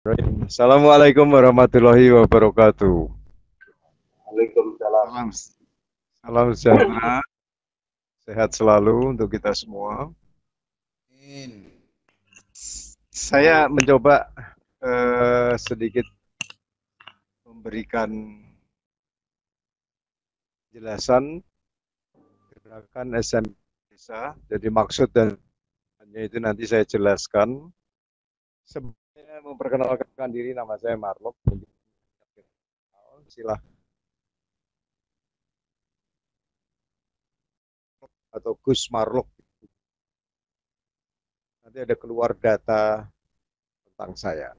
Assalamualaikum warahmatullahi wabarakatuh. Waalaikumsalam. Salam, salam sejahtera, sehat selalu untuk kita semua. Amin. Saya mencoba sedikit memberikan jelasan gerakan SM Desa. Jadi maksud dan hanya itu nanti saya jelaskan. Sebelumnya memperkenalkan diri, nama saya Marlok. Silahkan atau Gus Marlok. Nanti ada keluar data tentang saya.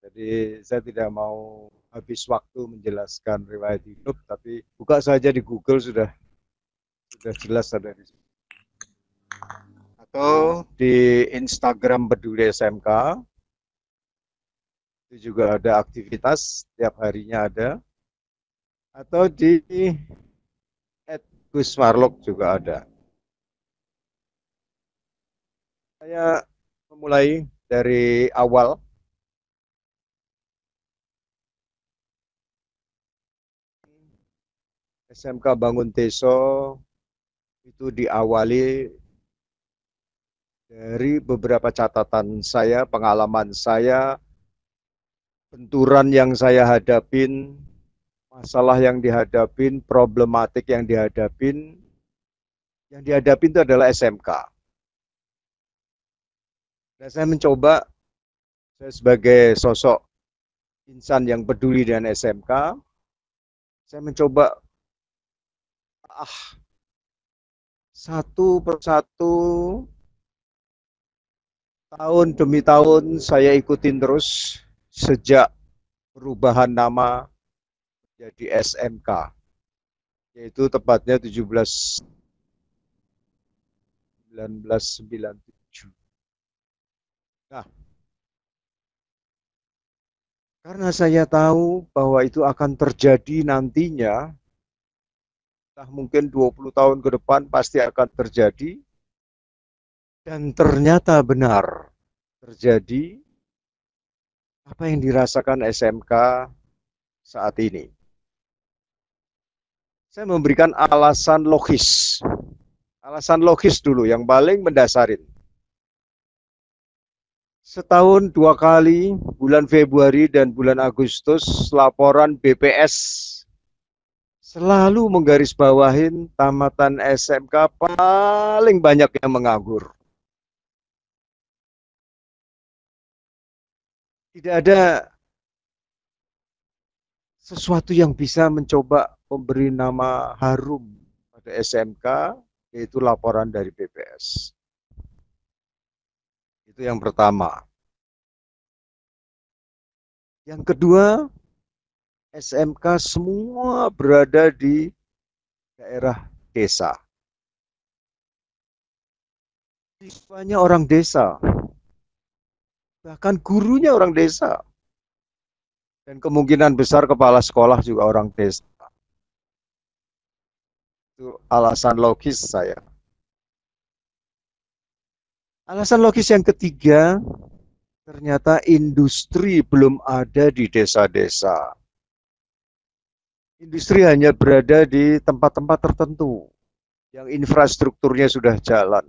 Jadi saya tidak mau habis waktu menjelaskan riwayat hidup, tapi buka saja di Google sudah jelas ada di situ. Atau di Instagram Peduli SMK itu juga ada aktivitas tiap harinya ada. Atau di @gusmarlok juga ada. Saya memulai dari awal. SMK Bangun Teso itu diawali dari beberapa catatan saya, pengalaman saya, benturan yang saya hadapin, masalah yang dihadapin, problematik yang dihadapin itu adalah SMK. Dan saya mencoba, saya sebagai sosok insan yang peduli dengan SMK, saya mencoba satu persatu, tahun demi tahun saya ikutin terus sejak perubahan nama jadi SMK, yaitu tepatnya 1997. Nah, karena saya tahu bahwa itu akan terjadi nantinya, entah mungkin 20 tahun ke depan pasti akan terjadi, dan ternyata benar terjadi apa yang dirasakan SMK saat ini. Saya memberikan alasan logis. Alasan logis dulu yang paling mendasarin. Setahun dua kali, bulan Februari dan bulan Agustus, laporan BPS selalu menggarisbawahin tamatan SMK paling banyak yang menganggur. Tidak ada sesuatu yang bisa mencoba memberi nama harum pada SMK, yaitu laporan dari BPS. Itu yang pertama. Yang kedua, SMK semua berada di daerah desa. Siswanya orang desa, bahkan gurunya orang desa. Dan kemungkinan besar kepala sekolah juga orang desa. Itu alasan logis saya. Alasan logis yang ketiga, ternyata industri belum ada di desa-desa. Industri hanya berada di tempat-tempat tertentu yang infrastrukturnya sudah jalan.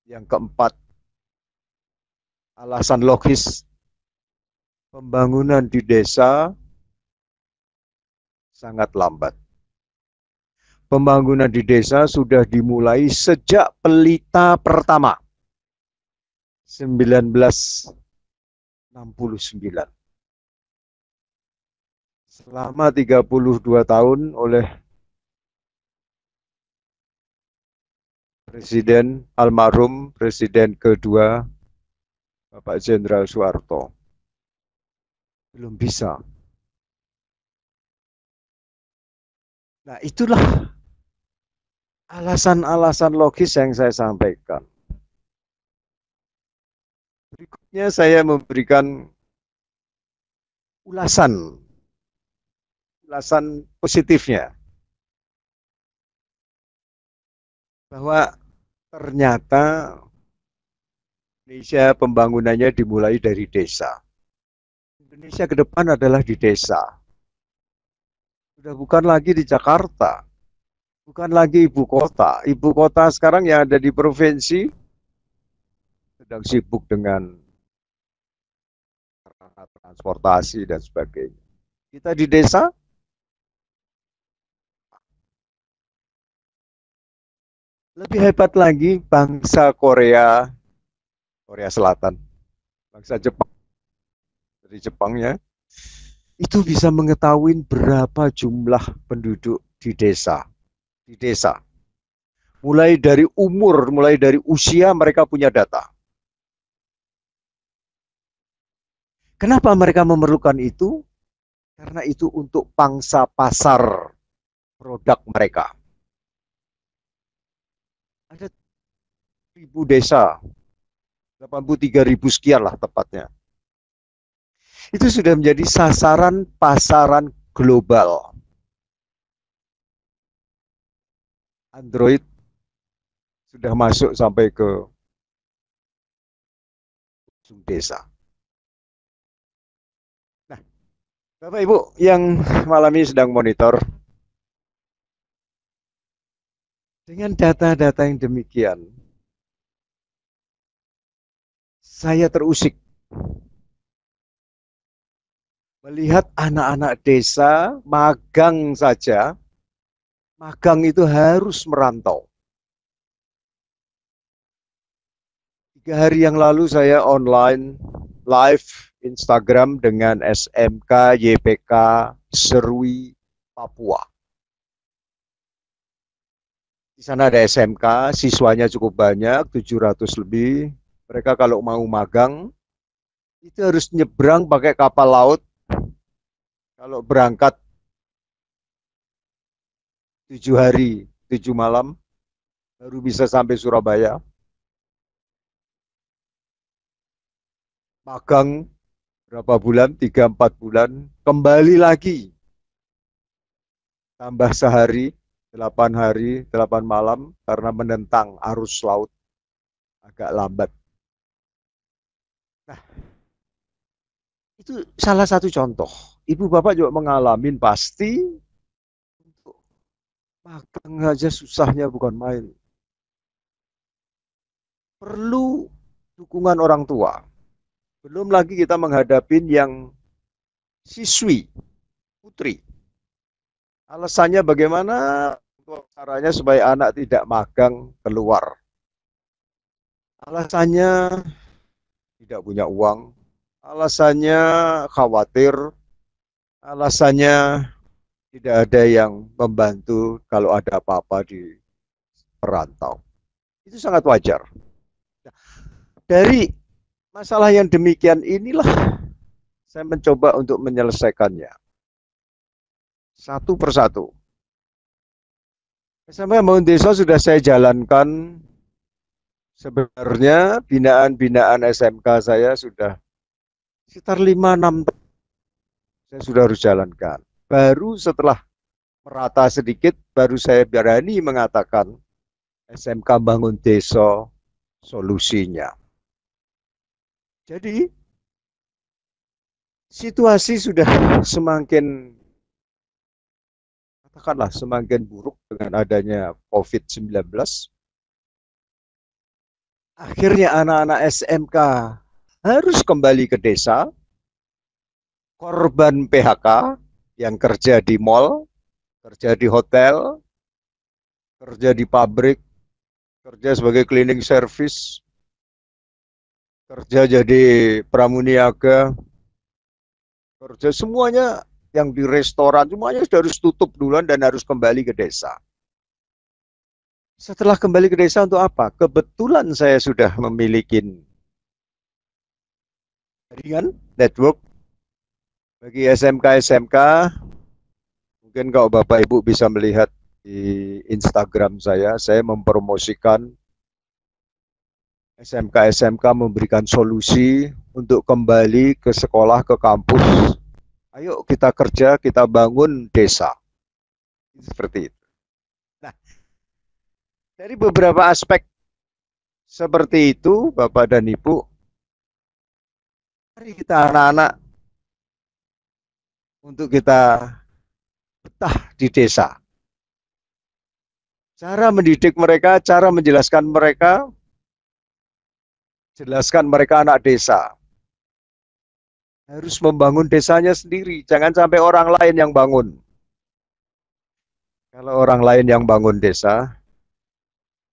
Yang keempat, alasan logis, pembangunan di desa sangat lambat. Pembangunan di desa sudah dimulai sejak pelita pertama, 1969. Selama 32 tahun oleh Presiden almarhum Presiden kedua Bapak Jenderal Soeharto. Belum bisa. Nah, itulah alasan-alasan logis yang saya sampaikan. Berikutnya saya memberikan ulasan, positifnya. Bahwa ternyata Indonesia pembangunannya dimulai dari desa. Indonesia ke depan adalah di desa. Sudah bukan lagi di Jakarta, bukan lagi ibu kota. Ibu kota sekarang yang ada di provinsi sedang sibuk dengan transportasi dan sebagainya. Kita di desa lebih hebat lagi bangsa Korea, Korea Selatan, bangsa Jepang dari Jepangnya itu bisa mengetahui berapa jumlah penduduk di desa. Di desa, mulai dari umur, mulai dari usia mereka punya data. Kenapa mereka memerlukan itu? Karena itu untuk pangsa pasar produk mereka. Ada 1.000 desa, 83.000 sekian lah tepatnya. Itu sudah menjadi sasaran pasaran global. Android sudah masuk sampai ke desa. Nah, Bapak Ibu yang malam ini sedang monitor, dengan data-data yang demikian, saya terusik melihat anak-anak desa magang saja, magang itu harus merantau. 3 hari yang lalu saya online live Instagram dengan SMK YPK Serui, Papua. Di sana ada SMK, siswanya cukup banyak, 700 lebih. Mereka kalau mau magang, itu harus nyebrang pakai kapal laut. Kalau berangkat 7 hari, 7 malam, baru bisa sampai Surabaya. Magang berapa bulan, 3-4 bulan, kembali lagi. Tambah sehari, 8 hari, 8 malam, karena menentang arus laut agak lambat. Nah, itu salah satu contoh. Ibu bapak juga mengalami pasti untuk magang aja susahnya bukan main. Perlu dukungan orang tua. Belum lagi kita menghadapi yang siswi, putri. Alasannya bagaimana caranya supaya anak tidak magang keluar. Alasannya tidak punya uang, alasannya khawatir, alasannya tidak ada yang membantu kalau ada apa-apa di perantau. Itu sangat wajar. Dari masalah yang demikian inilah saya mencoba untuk menyelesaikannya. Satu persatu. SMA Bangun Desa sudah saya jalankan. Sebenarnya binaan-binaan SMK saya sudah sekitar 5-6 tahun saya sudah harus jalankan. Baru setelah merata sedikit, baru saya berani mengatakan SMK Bangun Desa solusinya. Jadi situasi sudah semakin, katakanlah semakin buruk dengan adanya COVID-19. Akhirnya anak-anak SMK harus kembali ke desa, korban PHK yang kerja di mall, kerja di hotel, kerja di pabrik, kerja sebagai cleaning service, kerja jadi pramuniaga, kerja semuanya yang di restoran, semuanya sudah harus tutup duluan dan harus kembali ke desa. Setelah kembali ke desa untuk apa? Kebetulan saya sudah memiliki jaringan network bagi SMK-SMK. Mungkin kalau Bapak Ibu bisa melihat di Instagram saya mempromosikan SMK-SMK memberikan solusi untuk kembali ke sekolah, ke kampus. Ayo kita kerja, kita bangun desa. Seperti itu. Nah, dari beberapa aspek Seperti itu, Bapak dan Ibu, mari kita anak-anak untuk kita betah di desa. Cara mendidik mereka, cara menjelaskan mereka, jelaskan mereka anak desa. Harus membangun desanya sendiri, jangan sampai orang lain yang bangun. Kalau orang lain yang bangun desa,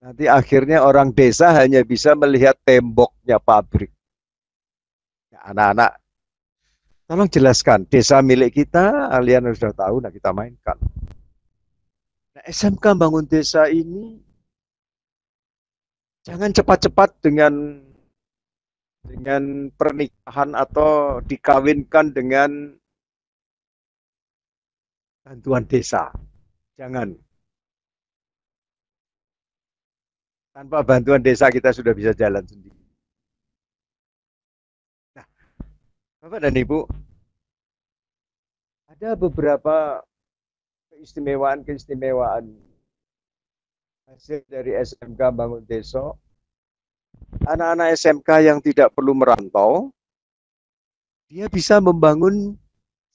nanti akhirnya orang desa hanya bisa melihat temboknya pabrik. Ya, anak-anak, tolong jelaskan, desa milik kita, kalian sudah tahu, nah kita mainkan. Nah, SMK bangun desa ini jangan cepat-cepat dengan pernikahan atau dikawinkan dengan bantuan desa. Jangan. Tanpa bantuan desa kita sudah bisa jalan sendiri. Nah, Bapak dan Ibu, ada beberapa keistimewaan-keistimewaan hasil dari SMK Bangun Desa. Anak-anak SMK yang tidak perlu merantau, dia bisa membangun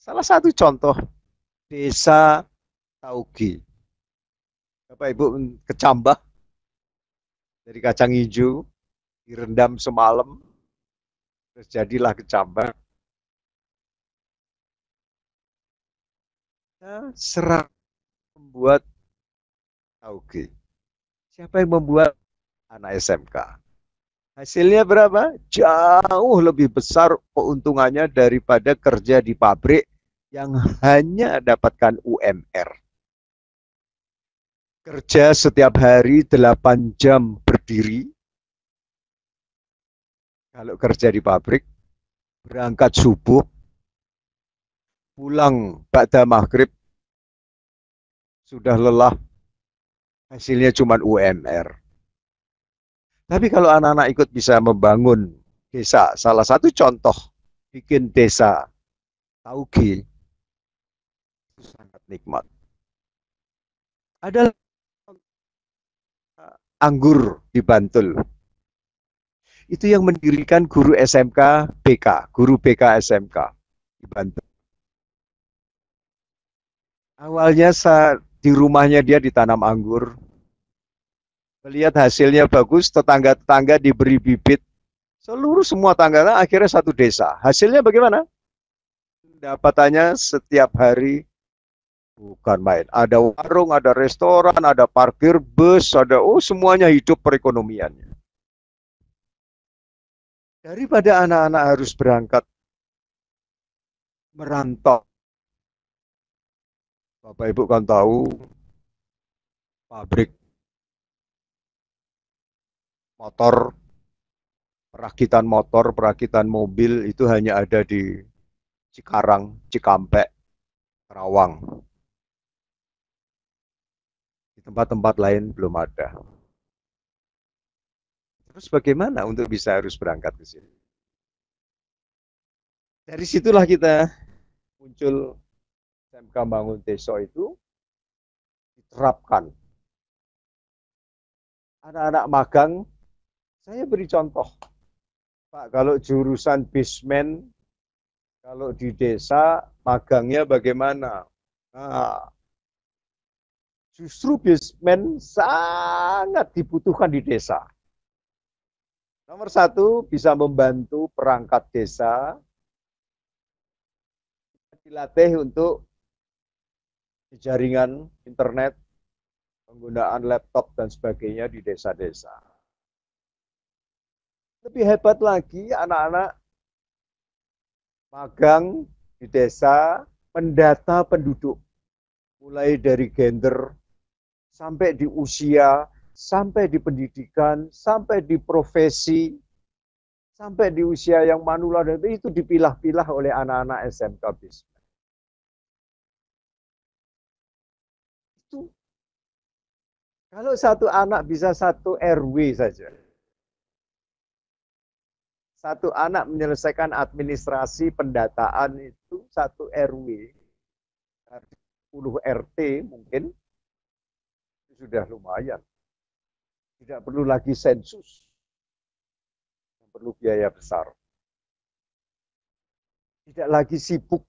salah satu contoh desa tauge. Bapak Ibu kecambah dari kacang hijau, direndam semalam, terus jadilah kecambah. Nah, serang membuat tauge. Siapa yang membuat? Anak SMK. Hasilnya berapa? Jauh lebih besar keuntungannya daripada kerja di pabrik yang hanya dapatkan UMR. Kerja setiap hari 8 jam berdiri. Kalau kerja di pabrik, berangkat subuh, pulang pada maghrib, sudah lelah, hasilnya cuma UMR. Tapi kalau anak-anak ikut bisa membangun desa, salah satu contoh bikin desa tauge, itu sangat nikmat. Ada anggur di Bantul. Itu yang mendirikan guru SMK BK, guru BK SMK di Bantul. Awalnya di rumahnya dia ditanam anggur. Melihat hasilnya bagus, tetangga-tetangga diberi bibit. Seluruh semua tangga akhirnya satu desa. Hasilnya bagaimana? Dapatannya setiap hari bukan main. Ada warung, ada restoran, ada parkir bus, ada semuanya hidup perekonomiannya. Daripada anak-anak harus berangkat merantau. Bapak Ibu kan tahu pabrik motor, perakitan mobil itu hanya ada di Cikarang, Cikampek, Karawang. Di tempat-tempat lain belum ada. Terus bagaimana untuk bisa harus berangkat ke sini? Dari situlah kita muncul SMK Bangun Desa itu diterapkan. Anak-anak magang, saya beri contoh. Pak, kalau jurusan bismen, kalau di desa, magangnya bagaimana? Nah, justru bismen sangat dibutuhkan di desa. Nomor satu, bisa membantu perangkat desa, dilatih untuk jaringan internet, penggunaan laptop dan sebagainya di desa-desa. Lebih hebat lagi, anak-anak magang di desa mendata penduduk, mulai dari gender, sampai di usia, sampai di pendidikan, sampai di profesi, sampai di usia yang manula, itu dipilah-pilah oleh anak-anak SMK Bisma. Itu kalau satu anak bisa satu RW saja. Satu anak menyelesaikan administrasi pendataan itu satu RW. 10 RT mungkin sudah lumayan. Tidak perlu lagi sensus. perlu biaya besar. Tidak lagi sibuk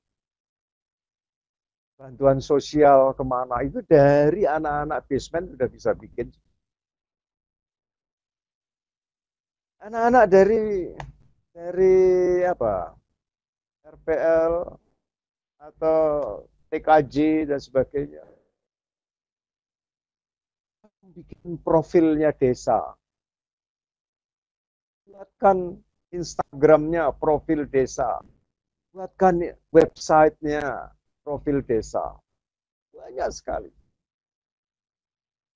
bantuan sosial kemana, itu dari anak-anak basement sudah bisa bikin. Anak-anak dari apa, RPL atau TKJ dan sebagainya, bikin profilnya desa, buatkan Instagramnya profil desa, buatkan websitenya profil desa, banyak sekali.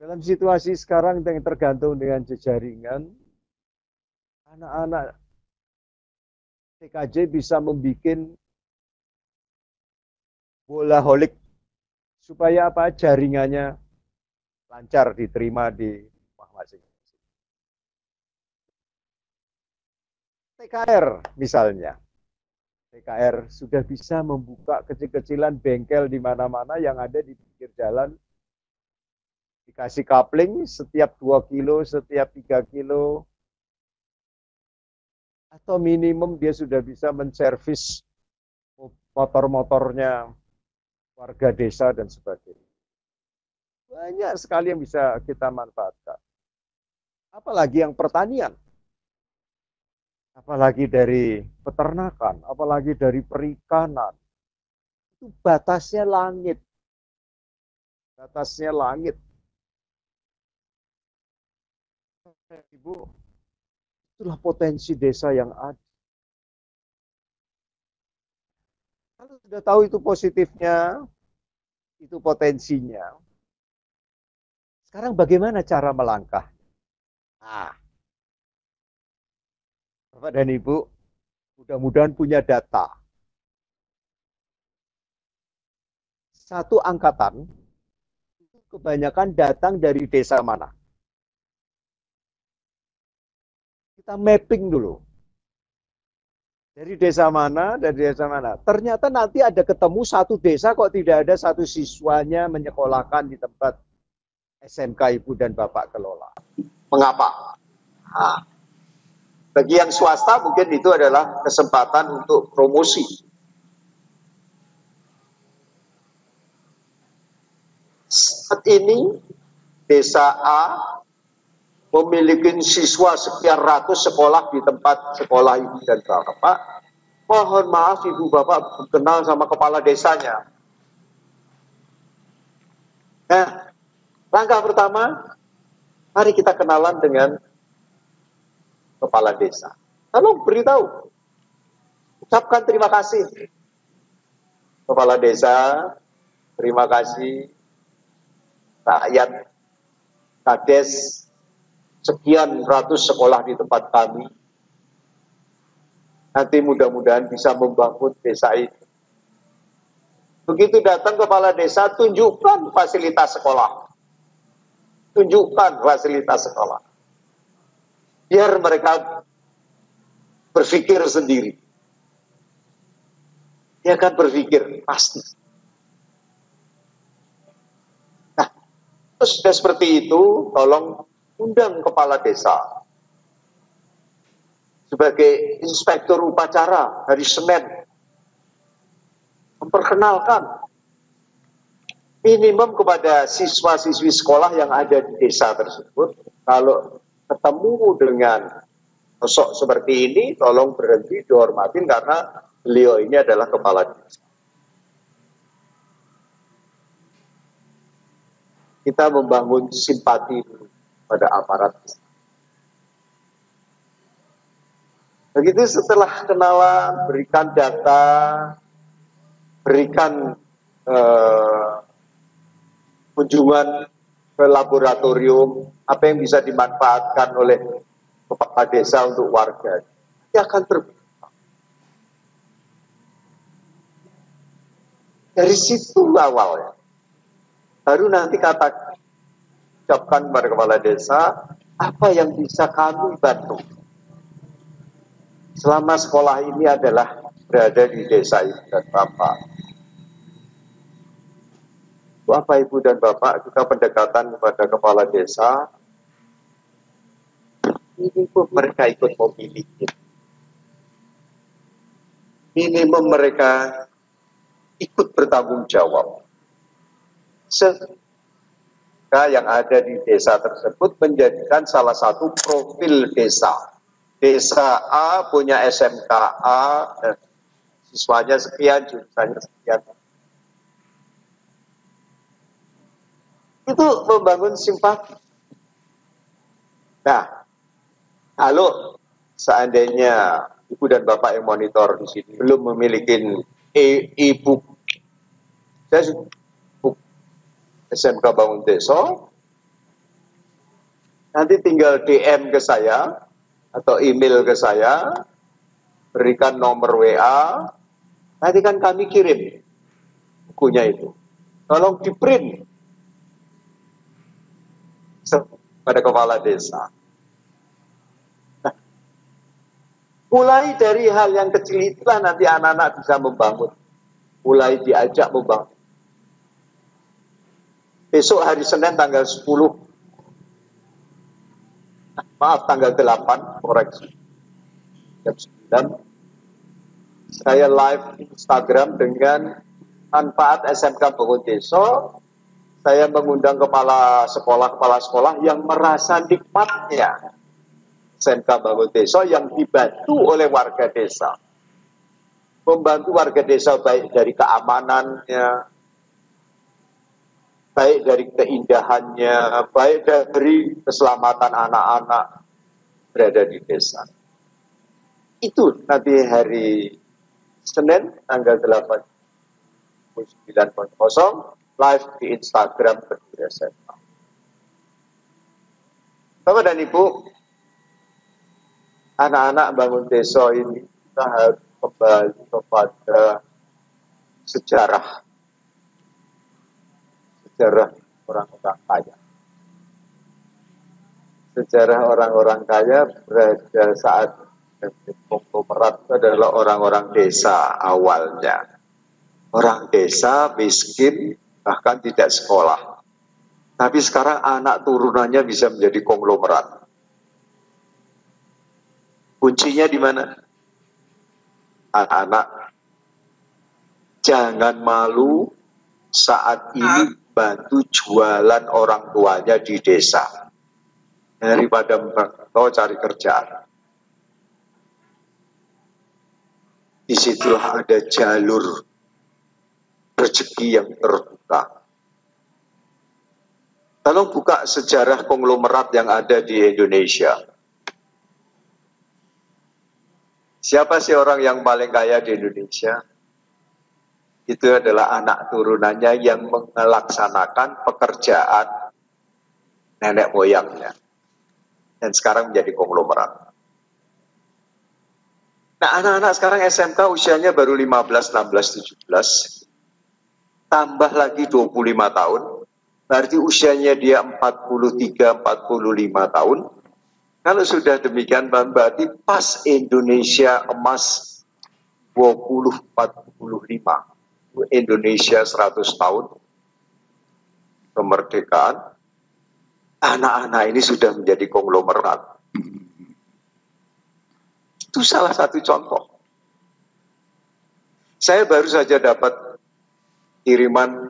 Dalam situasi sekarang yang tergantung dengan jejaringan, anak-anak TKJ bisa membuat bola holik supaya apa, jaringannya lancar diterima di rumah masing-masing. TKR misalnya, TKR sudah bisa membuka kecil-kecilan bengkel di mana-mana yang ada di pinggir jalan, dikasih kapling setiap 2 kilo, setiap 3 kilo, atau minimum dia sudah bisa menservis motor-motornya warga desa dan sebagainya. Banyak sekali yang bisa kita manfaatkan. Apalagi yang pertanian, apalagi dari peternakan, apalagi dari perikanan. Itu batasnya langit. Batasnya langit. Ibu, itulah potensi desa yang ada. Kalau sudah tahu itu positifnya, itu potensinya. Sekarang bagaimana cara melangkah? Nah, Bapak dan Ibu, mudah-mudahan punya data. Satu angkatan, kebanyakan datang dari desa mana? Kita mapping dulu. Dari desa mana, dari desa mana. Ternyata nanti ada ketemu satu desa kok tidak ada satu siswanya menyekolahkan di tempat SMK Ibu dan Bapak kelola. Mengapa? Nah, bagi yang swasta mungkin itu adalah kesempatan untuk promosi. Saat ini desa A memiliki siswa sekian ratus sekolah di tempat sekolah ibu dan bapak. Mohon maaf ibu bapak kenal sama kepala desanya. Nah, langkah pertama, mari kita kenalan dengan kepala desa. Tolong beritahu, ucapkan terima kasih. Kepala desa, terima kasih rakyat Kades sekian ratus sekolah di tempat kami. Nanti mudah-mudahan bisa membangun desa ini. Begitu datang kepala desa, tunjukkan fasilitas sekolah. Tunjukkan fasilitas sekolah. Biar mereka berpikir sendiri. Dia akan berpikir, pasti. Nah, terus sudah seperti itu, tolong undang kepala desa sebagai inspektur upacara hari Senin, memperkenalkan minimum kepada siswa-siswi sekolah yang ada di desa tersebut. Kalau ketemu dengan sosok seperti ini, tolong berhenti dihormatin karena beliau ini adalah kepala desa. Kita membangun simpati dulu pada aparat. Begitu setelah kenalan, berikan data, berikan kunjungan ke laboratorium, apa yang bisa dimanfaatkan oleh kepala desa untuk warga. Dia akan terbuka. Dari situ awalnya. Baru nanti ucapkan kepada kepala desa, apa yang bisa kami bantu. Selama sekolah ini adalah berada di desa ibu dan bapak. Bapak, ibu dan bapak, kita pendekatan kepada kepala desa. ini pun mereka ikut memilih. Minimum mereka ikut bertanggung jawab. Sehingga yang ada di desa tersebut menjadikan salah satu profil desa. Desa A punya SMK A, siswanya sekian, jurusannya sekian. Itu membangun simpati. Nah, kalau seandainya Ibu dan Bapak yang monitor di sini belum memiliki e-book, saya buku SMK Bangun Desa, nanti tinggal DM ke saya atau email ke saya, berikan nomor WA, nanti kan kami kirim bukunya itu. Tolong di print pada kepala desa. Nah, mulai dari hal yang kecil itulah nanti anak-anak bisa membangun. Mulai diajak membangun. Besok hari Senin tanggal 10, maaf tanggal 8, koreksi. Jam 9, saya live Instagram dengan manfaat SMK Bangun Desa. Saya mengundang kepala sekolah yang merasa nikmatnya SMK Bangun Desa yang dibantu oleh warga desa. Membantu warga desa baik dari keamanannya, baik dari keindahannya, baik dari keselamatan anak-anak berada di desa. Itu nanti hari Senin tanggal 8.9.00 live di Instagram Berdiri SMK. Bapak dan Ibu, anak-anak bangun desa ini kita harus kembali kepada sejarah orang-orang kaya. Sejarah orang-orang kaya pada saat konglomerat itu adalah orang-orang desa awalnya. Orang desa miskin, bahkan tidak sekolah. Tapi sekarang anak turunannya bisa menjadi konglomerat. Kuncinya di mana? Anak-anak jangan malu saat ini bantu jualan orang tuanya di desa. Daripada mereka cari kerjaan. Disitulah ada jalur rezeki yang terbuka. Tolong buka sejarah konglomerat yang ada di Indonesia. Siapa sih orang yang paling kaya di Indonesia? Itu adalah anak turunannya yang melaksanakan pekerjaan nenek moyangnya. Dan sekarang menjadi konglomerat. Nah, anak-anak sekarang SMK usianya baru 15, 16, 17. Tambah lagi 25 tahun. Berarti usianya dia 43, 45 tahun. Kalau sudah demikian, berarti pas Indonesia emas 2045. Indonesia 100 tahun kemerdekaan. Anak-anak ini sudah menjadi konglomerat. Itu salah satu contoh. Saya baru saja dapat kiriman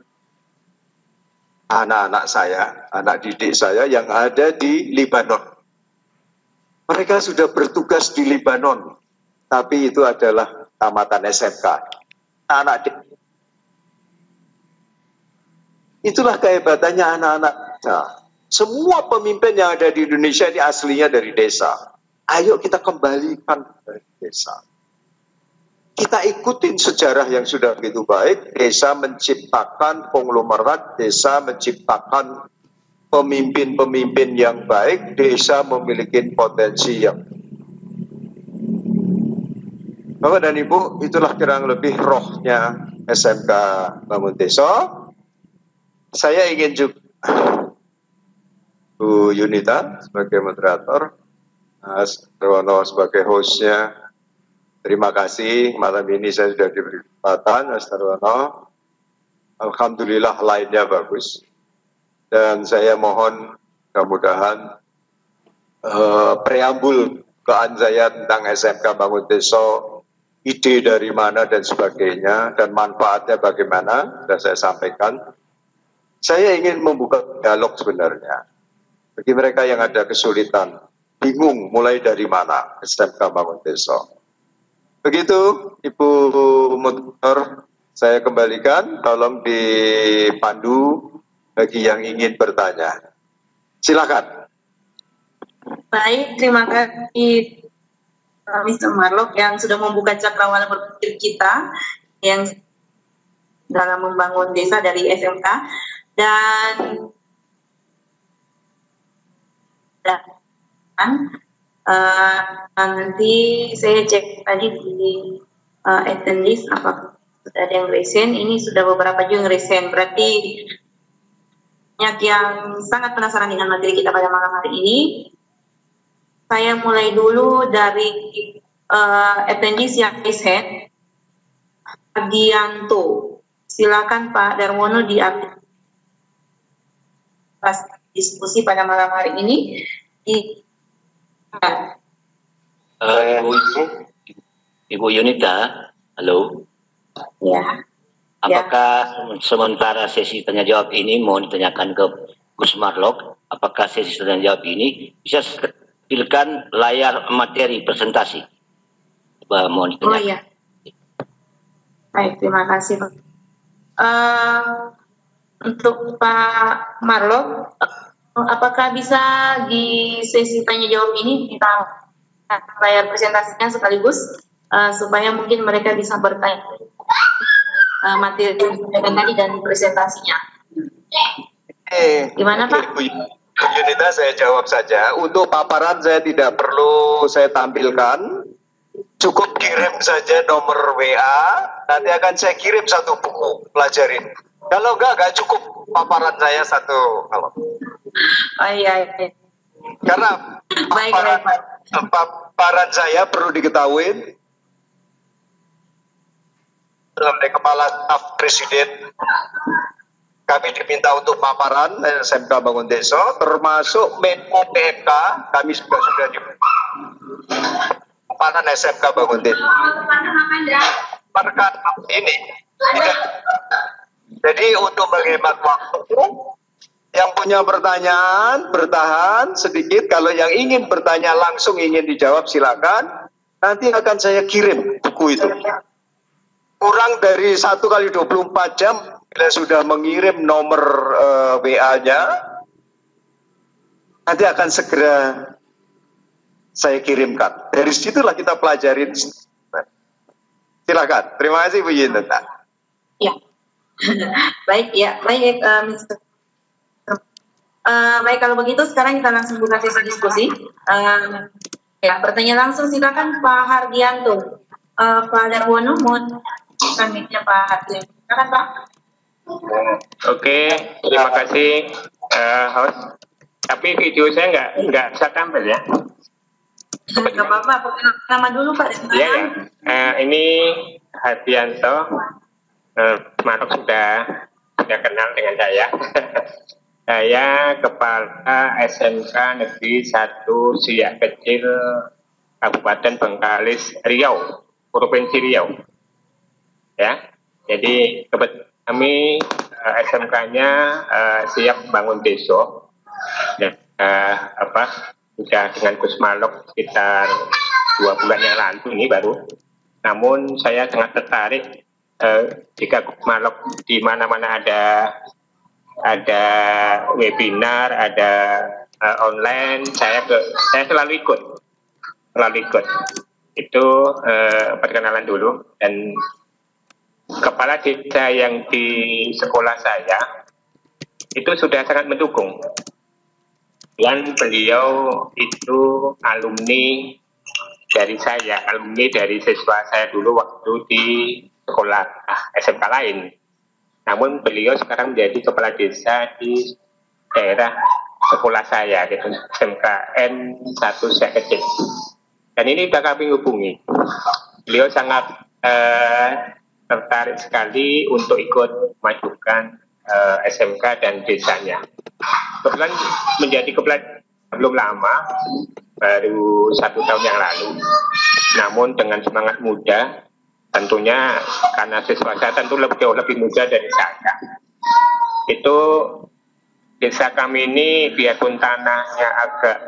anak-anak saya, anak didik saya yang ada di Lebanon. Mereka sudah bertugas di Lebanon, tapi itu adalah tamatan SMK. Anak didik. Itulah kehebatannya anak-anak. Nah, semua pemimpin yang ada di Indonesia ini aslinya dari desa. Ayo kita kembalikan dari desa. Kita ikutin sejarah yang sudah begitu baik. Desa menciptakan konglomerat, desa menciptakan pemimpin-pemimpin yang baik, desa memiliki potensi yang. Bapak dan Ibu, itulah kurang lebih rohnya SMK Bangun Desa. Saya ingin juga Bu Yunita sebagai moderator, Mas Nirwono sebagai hostnya. Terima kasih, malam ini saya sudah diberi kesempatan, Mas Nirwono. Alhamdulillah lainnya bagus. Dan saya mohon mudah-mudahan preambul kean saya tentang SMK Bangun Desa, ide dari mana dan sebagainya, dan manfaatnya bagaimana, sudah saya sampaikan. Saya ingin membuka dialog sebenarnya. Bagi mereka yang ada kesulitan, bingung mulai dari mana SMK Bangun Desa. Begitu, Ibu Moderator, saya kembalikan, tolong dipandu bagi yang ingin bertanya. Silakan. Baik, terima kasih Mr. Marlock yang sudah membuka cakrawala berpikir kita yang dalam membangun desa dari SMK dan nanti saya cek tadi di attendees apa sudah ada yang resen. Ini sudah beberapa juga yang resen, berarti banyak yang sangat penasaran dengan materi kita pada malam hari ini. Saya mulai dulu dari attendees yang resen. Ardianto, silakan Pak Darmono di diskusi pada malam hari ini. Ibu Yunita, halo. Ya. Apakah sementara sesi tanya jawab ini mohon ditanyakan ke Gus Marlock, apakah sesi tanya jawab ini bisa tampilkan layar materi presentasi? Coba mohon ditanyakan. Oh iya. Baik, terima kasih. Untuk Pak Marlock, apakah bisa di sesi tanya jawab ini kita layar presentasinya sekaligus supaya mungkin mereka bisa bertanya materi yang tadi dan presentasinya. Gimana Pak? Bu Yunita, saya jawab saja. Untuk paparan saya tidak perlu saya tampilkan. Cukup kirim saja nomor WA, nanti akan saya kirim satu buku, pelajarin. Kalau enggak cukup paparan saya satu. Oh iya. Karena paparan saya perlu diketahui oleh Kepala Staf Presiden. Kami diminta untuk paparan SMK Bangun Desa, termasuk Menko PMK, kami juga sudah di paparan SMK Bangun Desa. Perkan ini. Jadi untuk menghemat waktu, yang punya pertanyaan bertahan sedikit. Kalau yang ingin bertanya langsung ingin dijawab silakan. Nanti akan saya kirim buku itu. Kurang dari 1 kali 24 jam bila sudah mengirim nomor WA-nya, nanti akan segera saya kirimkan. Dari situlah kita pelajarin. Silakan. Terima kasih Bu Yunita. Ya. Baik ya, baik Mr. Baik, kalau begitu sekarang kita langsung buka sesi diskusi. Ya, bertanya langsung silakan Pak Hardianto. Pak Darwono, mohon mic-nya Pak Hardianto. Silakan Pak. Oke, terima kasih host. Tapi video saya nggak bisa tampil ya. Nggak apa-apa, nama dulu Pak. Iya ya. Ini Hardianto. Marlock sudah kenal dengan saya. Saya Kepala SMK Negeri 1 Siak Kecil Kabupaten Bengkalis Riau, Provinsi Riau. Ya, jadi kami SMK-nya siap bangun desa. Dan, sudah dengan Gus Marlock sekitar 2 bulan yang lalu ini baru. Namun saya sangat tertarik jika Gus Marlock di mana-mana ada webinar, ada online, saya selalu ikut. Itu perkenalan dulu. Dan kepala desa yang di sekolah saya itu sudah sangat mendukung. Dan beliau itu alumni dari saya, alumni dari siswa saya dulu waktu di sekolah SMK lain. Namun beliau sekarang menjadi kepala desa di daerah sekolah saya, gitu, SMKN 1 Siak Kecil. Dan ini sudah kami hubungi. Beliau sangat tertarik sekali untuk ikut majukan SMK dan desanya. Kebetulan menjadi belum lama, baru 1 tahun yang lalu. Namun dengan semangat muda, tentunya karena siswa saya tentu jauh lebih muda dari saya. Itu desa kami ini biarpun tanahnya agak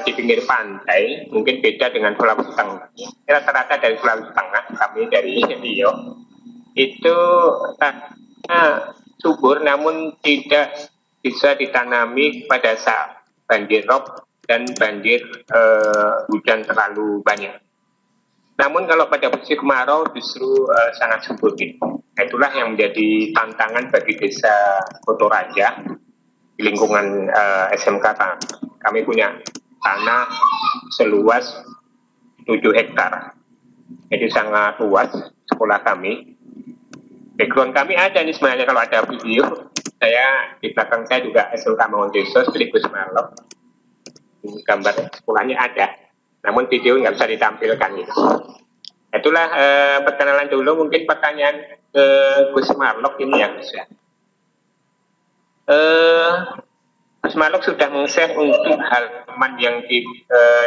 di pinggir pantai, mungkin beda dengan Sulawesi Tengah. Rata-rata dari Sulawesi Tengah, kami dari Riau, itu tanahnya subur namun tidak bisa ditanami pada saat banjir rob dan banjir hujan terlalu banyak. Namun kalau pada musim kemarau justru sangat subur gitu. Itulah yang menjadi tantangan bagi desa Kotoraja di lingkungan SMK. Kami punya tanah seluas 7 hektar. Jadi sangat luas sekolah kami. Background kami ada nih sebenarnya, kalau ada video. Saya di belakang saya juga SMK Mangundeso, sekaligus Marlok. Gambar sekolahnya ada. Namun video nggak bisa ditampilkan gitu. Itulah perkenalan dulu. Mungkin pertanyaan ke Gus Marlok ini ya Gus ya. Gus Marlok sudah meng-share untuk halaman yang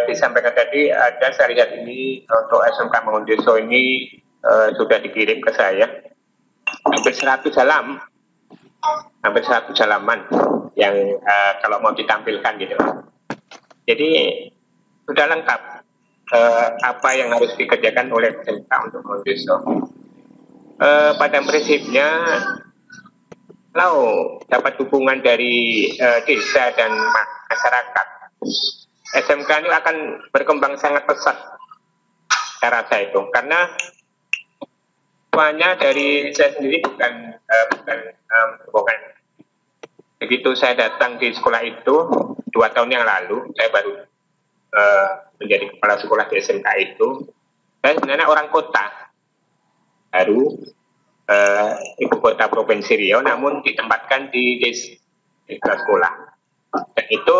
disampaikan tadi. Ada saya lihat ini untuk SMK Mangundeso ini sudah dikirim ke saya hampir 100 halaman yang kalau mau ditampilkan gitu. Jadi sudah lengkap apa yang harus dikerjakan oleh SMK untuk Mangundeso. Pada prinsipnya, kalau dapat dukungan dari desa dan masyarakat, SMK ini akan berkembang sangat pesat. Saya rasa itu, karena semuanya dari saya sendiri bukan. Begitu saya datang di sekolah itu 2 tahun yang lalu, saya baru menjadi kepala sekolah di SMK itu. Saya sebenarnya orang kota baru, ibu kota Provinsi Riau, namun ditempatkan di desa sekolah. Dan itu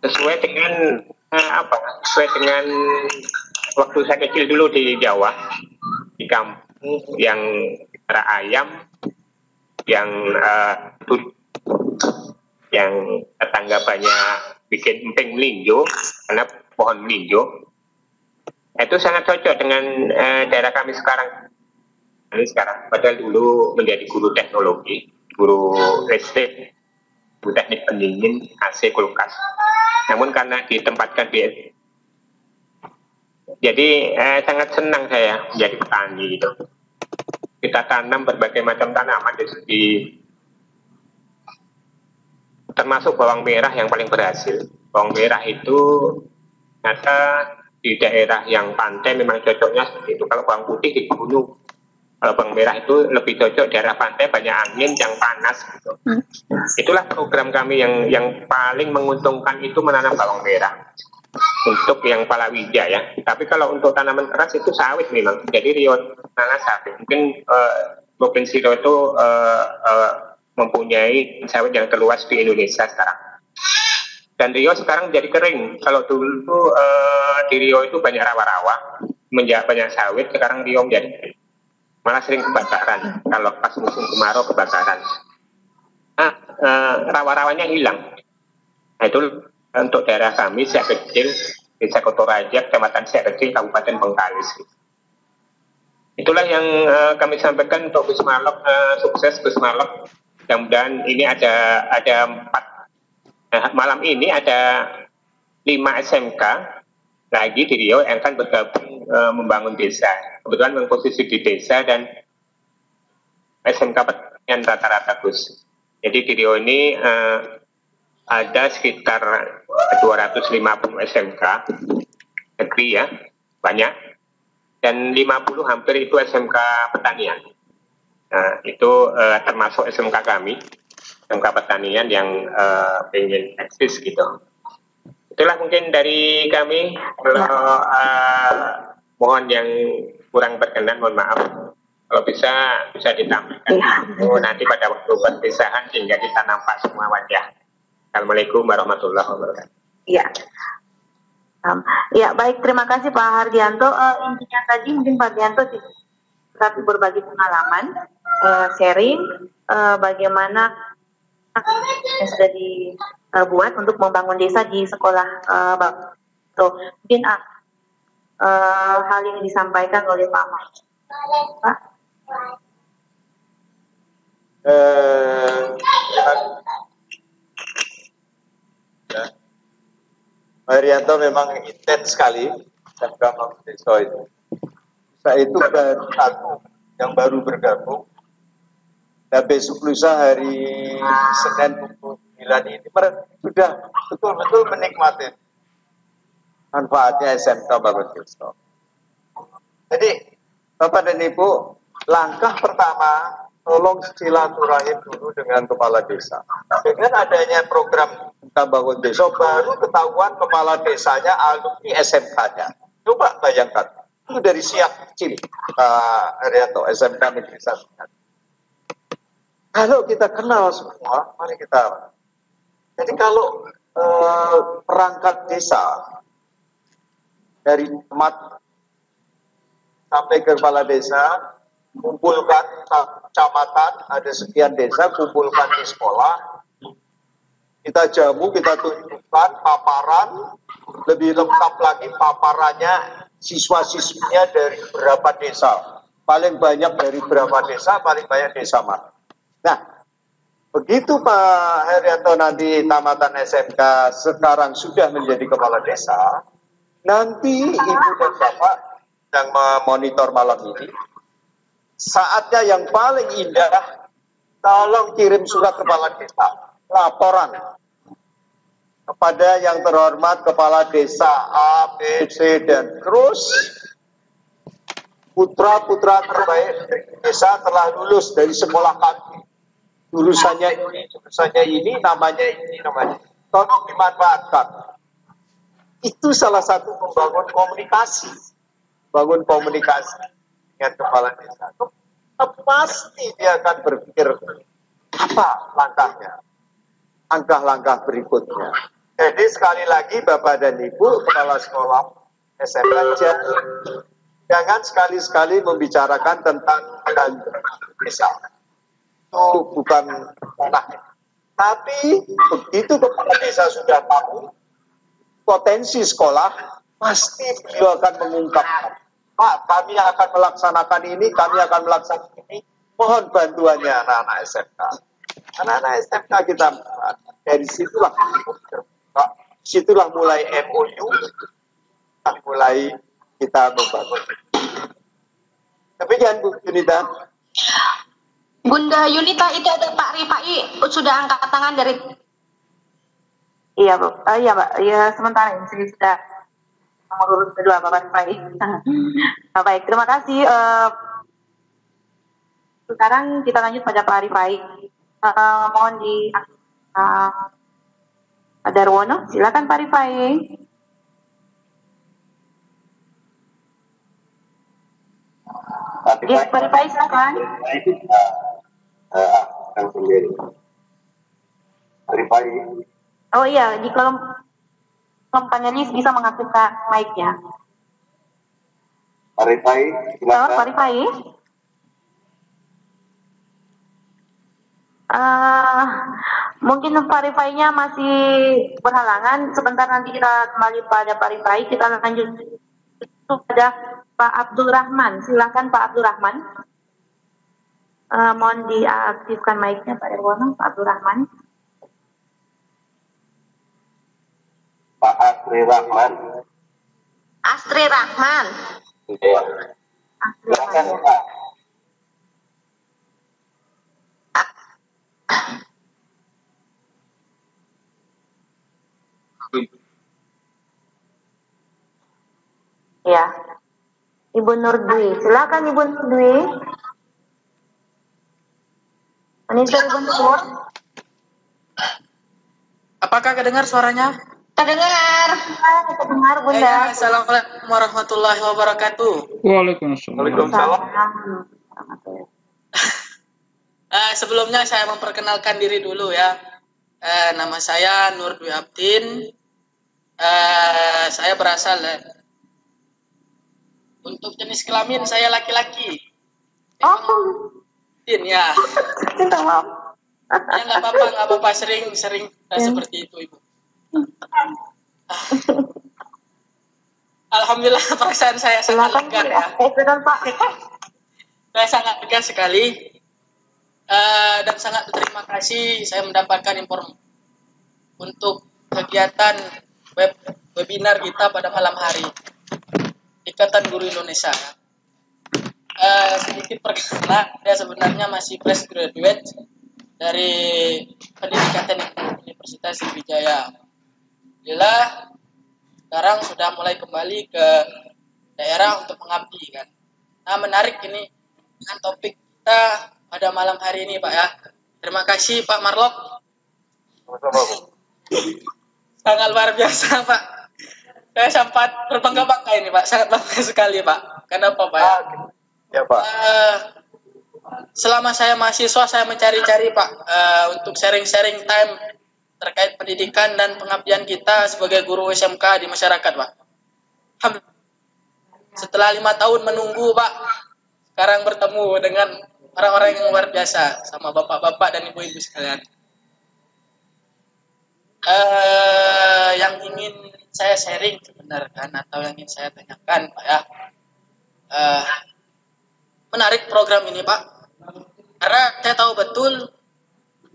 sesuai dengan sesuai dengan waktu saya kecil dulu di Jawa, di kampung yang ayam, yang tetangga banyak bikin emping melinjo, karena pohon melinjo. Itu sangat cocok dengan daerah kami sekarang. Padahal dulu menjadi guru teknologi, guru listrik, guru teknik pendingin, AC, kulkas. Namun karena ditempatkan jadi sangat senang saya menjadi petani gitu. Kita tanam berbagai macam tanaman termasuk bawang merah yang paling berhasil. Bawang merah itu ternyata di daerah yang pantai memang cocoknya seperti itu. Kalau bawang putih di gunung, kalau bawang merah itu lebih cocok daerah pantai, banyak angin, yang panas gitu. Itulah program kami yang paling menguntungkan, itu menanam bawang merah untuk yang palawija ya. Tapi kalau untuk tanaman keras itu sawit memang. Jadi Riau nanas sawit. Mungkin Provinsi Riau itu mempunyai sawit yang terluas di Indonesia sekarang. Dan Riau sekarang jadi kering. Kalau dulu di Riau itu banyak rawa-rawa, banyak sawit. Sekarang Riau menjadi kering. Malah sering kebakaran. Kalau pas musim kemarau kebakaran. Rawa-rawanya hilang. Nah, itu untuk daerah kami, Siak Kecil, Desa Kotoraja, Kecamatan Siak Kecil, Kabupaten Bengkalis. Itulah yang kami sampaikan untuk Gus Marlok. Sukses Gus Marlok. Mudah-mudahan ini ada 4. Malam ini ada 5 SMK lagi di Riau yang akan bergabung membangun desa. Kebetulan memposisi di desa dan SMK pertanian rata-rata Gus. Jadi di Riau ini ada sekitar 250 SMK negeri ya, banyak, dan 50 hampir itu SMK pertanian. Nah, itu termasuk SMK kami, SMK pertanian yang ingin eksis gitu. Itulah mungkin dari kami. Kalau mohon yang kurang berkenan, mohon maaf. Kalau bisa ditampilkan. Nanti pada waktu perpisahan sehingga kita nampak semua wajah. Assalamualaikum warahmatullahi wabarakatuh. Ya. Ya, baik, terima kasih Pak Hardianto. Intinya tadi mungkin Pak Hardianto tapi berbagi pengalaman, sharing bagaimana yang sudah buat untuk membangun desa di sekolah so, mungkin hal ini disampaikan oleh Pak Ahmad. Pak. Haryanto memang intens sekali SMK Bangun Desa itu. Saya itu baru satu yang baru bergabung. Dan besok lusa hari Senin pukul 9 ini mereka sudah betul-betul menikmati manfaatnya SMK Bangun Desa. Jadi Bapak dan Ibu, langkah pertama tolong silaturahim dulu dengan kepala desa. Dengan adanya program SMK Bangun Desa baru ketahuan kepala desanya alumni SMK-nya. Coba bayangkan, itu dari siap kecil Pak Haryanto, SMK Negeri 1. Kalau kita kenal semua, mari kita. Jadi kalau perangkat desa dari camat sampai ke kepala desa, kumpulkan kecamatan, ada sekian desa, kumpulkan di sekolah, kita jamu, kita tunjukkan paparan, lebih lengkap lagi paparannya siswa-siswinya dari berapa desa, paling banyak dari berapa desa, paling banyak desa mana. Nah, begitu Pak Haryanto nanti tamatan SMK sekarang sudah menjadi kepala desa, nanti Ibu dan Bapak yang memonitor malam ini, saatnya yang paling indah, tolong kirim surat kepala desa, laporan kepada yang terhormat kepala desa A, B, C, dan terus putra-putra terbaik dari desa telah lulus dari sekolah kami. Jurusannya ini, namanya ini, namanya. Tolong dimanfaatkan. Itu salah satu membangun komunikasi. Bangun komunikasi dengan kepala desa. Pasti dia akan berpikir apa langkahnya. Langkah-langkah berikutnya. Jadi sekali lagi Bapak dan Ibu, kepala sekolah SMK, jangan sekali-sekali membicarakan tentang desa. Itu bukan tanahnya. Tapi begitu kepala desa sudah tahu potensi sekolah, pasti beliau akan mengungkapkan, Pak, kami akan melaksanakan ini, kami akan melaksanakan ini, mohon bantuannya anak-anak SMK. Anak-anak SMK kita dari situlah mulai MOU, mulai kita membangun. Demikian Bu Yunita. Bunda Yunita, itu ada Pak Rifai sudah angkat tangan dari. Iya Bu, iya Pak, ya sementara ini sudah nomor urut kedua Bapak Rifai. Baik, terima kasih. Sekarang kita lanjut pada Pak Rifai. Mohon di Darwono, silakan Pak Rifai. Pak Rifai silakan. Sendiri. Rifai. Oh iya, di kolom panelis bisa mengaktifkan mic-nya. Pak Rifai, silakan. Pak Rifai. Mungkin Pak Rifai-nya masih berhalangan. Sebentar nanti kita kembali pada Pak Rifai. Kita lanjut pada Pak Abdul Rahman. Silakan Pak Abdul Rahman. Mohon diaktifkan mic-nya Pak Darwono, Pak Abdul Rahman. Pak Astri Rahman. Astri Rahman. Iya. Silakan Pak. Ya. Ibu Nur Dwi. Silakan Ibu Nur Dwi. Monitor Ibu Nur. Apakah kedengar suaranya? Terdengar. Terdengar Bunda. Assalamualaikum warahmatullahi wabarakatuh. Waalaikumsalam. Sebelumnya saya memperkenalkan diri dulu ya. Nama saya Nur Dwi Abdin. Saya berasal untuk jenis kelamin saya laki-laki. Oh. Ya. Minta maaf. Ya nggak apa-apa, sering seperti itu Ibu. Alhamdulillah perasaan saya sangat lega ya. Saya sangat lega sekali dan sangat berterima kasih saya mendapatkan informasi untuk kegiatan webinar kita pada malam hari Ikatan Guru Indonesia. Sedikit perkenalan, saya sebenarnya masih fresh graduate dari Pendidikan Teknik Universitas Sriwijaya. Alhamdulillah sekarang sudah mulai kembali ke daerah untuk mengabdi kan. Nah, menarik ini dengan topik kita pada malam hari ini Pak ya. Terima kasih Pak Marlok. Sangat luar biasa Pak. Saya sempat berbangga-bangga ini Pak, sangat bangga sekali Pak. Kenapa Pak ya? Ya Pak. Selama saya mahasiswa saya mencari-cari Pak untuk sharing-sharing time terkait pendidikan dan pengabdian kita sebagai guru SMK di masyarakat Pak. Setelah 5 tahun menunggu Pak, sekarang bertemu dengan orang-orang yang luar biasa sama bapak-bapak dan ibu-ibu sekalian. Yang ingin saya sharing sebenarnya atau yang ingin saya tanyakan Pak ya, menarik program ini Pak, karena saya tahu betul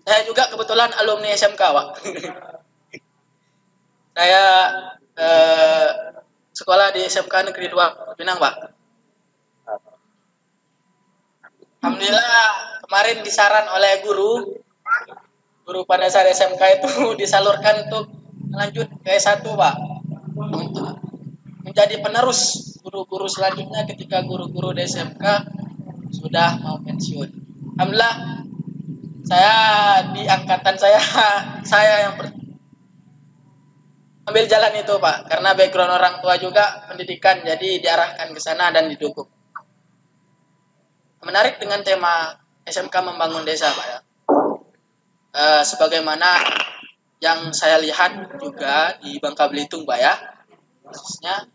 saya juga kebetulan alumni SMK Pak. Saya sekolah di SMK Negeri 2 Pinang Pak. Alhamdulillah kemarin disaran oleh guru pada saat SMK itu disalurkan untuk lanjut ke S1 Pak, untuk menjadi penerus guru-guru selanjutnya ketika guru-guru di SMK sudah mau pensiun. Alhamdulillah saya di angkatan saya yang ambil jalan itu Pak, karena background orang tua juga pendidikan, jadi diarahkan ke sana dan didukung. Menarik dengan tema SMK membangun desa Pak ya. Sebagaimana yang saya lihat juga di Bangka Belitung Pak ya, khususnya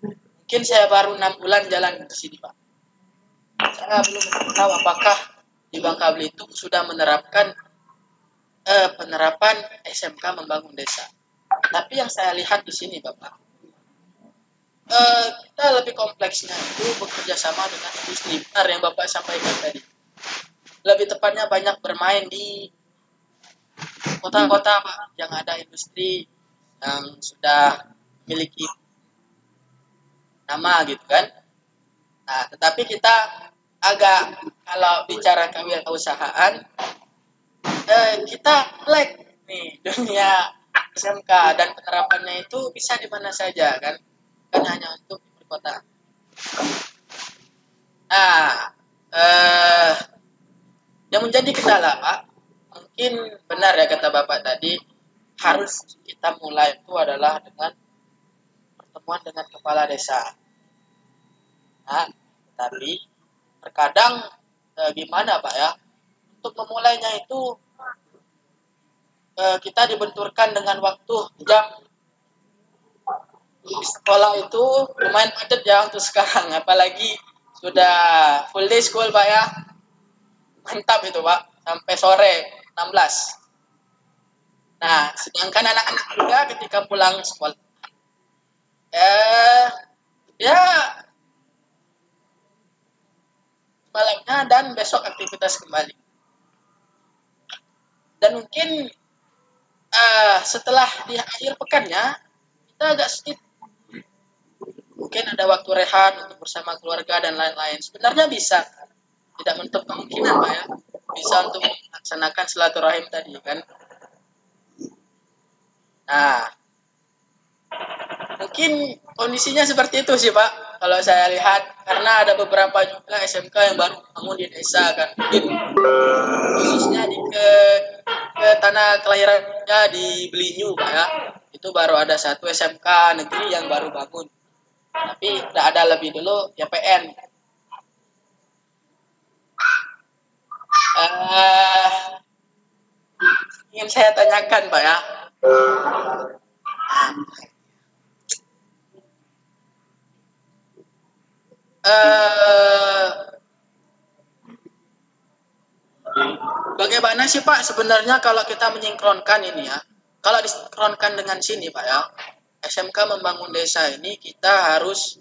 mungkin saya baru 6 bulan jalan di sini Pak. Saya belum tahu apakah di Bangka Belitung sudah menerapkan penerapan SMK membangun desa. Tapi yang saya lihat di sini Bapak, kita lebih kompleksnya itu bekerja sama dengan industri, benar yang Bapak sampaikan tadi. Lebih tepatnya banyak bermain di kota-kota Pak, yang ada industri yang sudah memiliki nama gitu kan. Nah, tetapi kita agak, kalau bicara kewirausahaan, kita lag nih dunia SMK dan penerapannya itu bisa di mana saja kan hanya untuk di perkotaan. Nah, yang menjadi kendala Pak, mungkin benar ya kata Bapak tadi, harus kita mulai itu adalah dengan pertemuan dengan kepala desa. Nah, tapi terkadang gimana Pak ya, untuk memulainya itu kita dibenturkan dengan waktu jam sekolah itu lumayan padat ya untuk sekarang, apalagi sudah full day school Pak ya, mantap itu Pak, sampai sore 16. Nah, sedangkan anak-anak juga ketika pulang sekolah, ya malamnya dan besok aktivitas kembali. Dan mungkin setelah di akhir pekannya kita agak sedikit mungkin ada waktu rehat untuk bersama keluarga dan lain-lain. Sebenarnya bisa, tidak menutup kemungkinan Pak ya, bisa untuk melaksanakan silaturahim tadi kan. Nah, mungkin kondisinya seperti itu sih Pak, kalau saya lihat, karena ada beberapa juga SMK yang baru bangun di desa kan, mungkin khususnya ke tanah kelahirannya di Belinyu Pak ya, itu baru ada satu SMK negeri yang baru bangun, tapi tidak ada lebih dulu ya PN. Ingin saya tanyakan Pak ya, Bagaimana sih Pak sebenarnya kalau kita menyinkronkan ini ya? Kalau disinkronkan dengan sini Pak ya, SMK Membangun Desa ini kita harus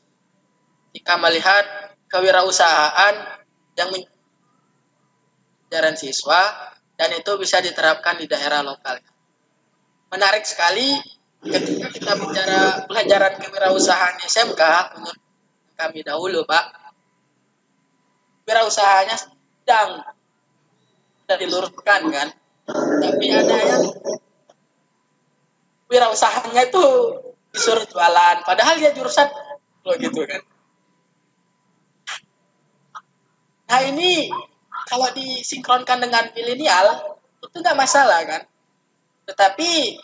jika melihat kewirausahaan yang mengajaran siswa dan itu bisa diterapkan di daerah lokal. Menarik sekali ketika kita bicara pelajaran kewirausahaan SMK menurut kami dahulu Pak, wirausahanya sedang diluruskan kan, tapi ada yang wirausahanya itu disuruh jualan, padahal dia jurusan lo gitu kan. Nah ini kalau disinkronkan dengan milenial itu nggak masalah kan, tetapi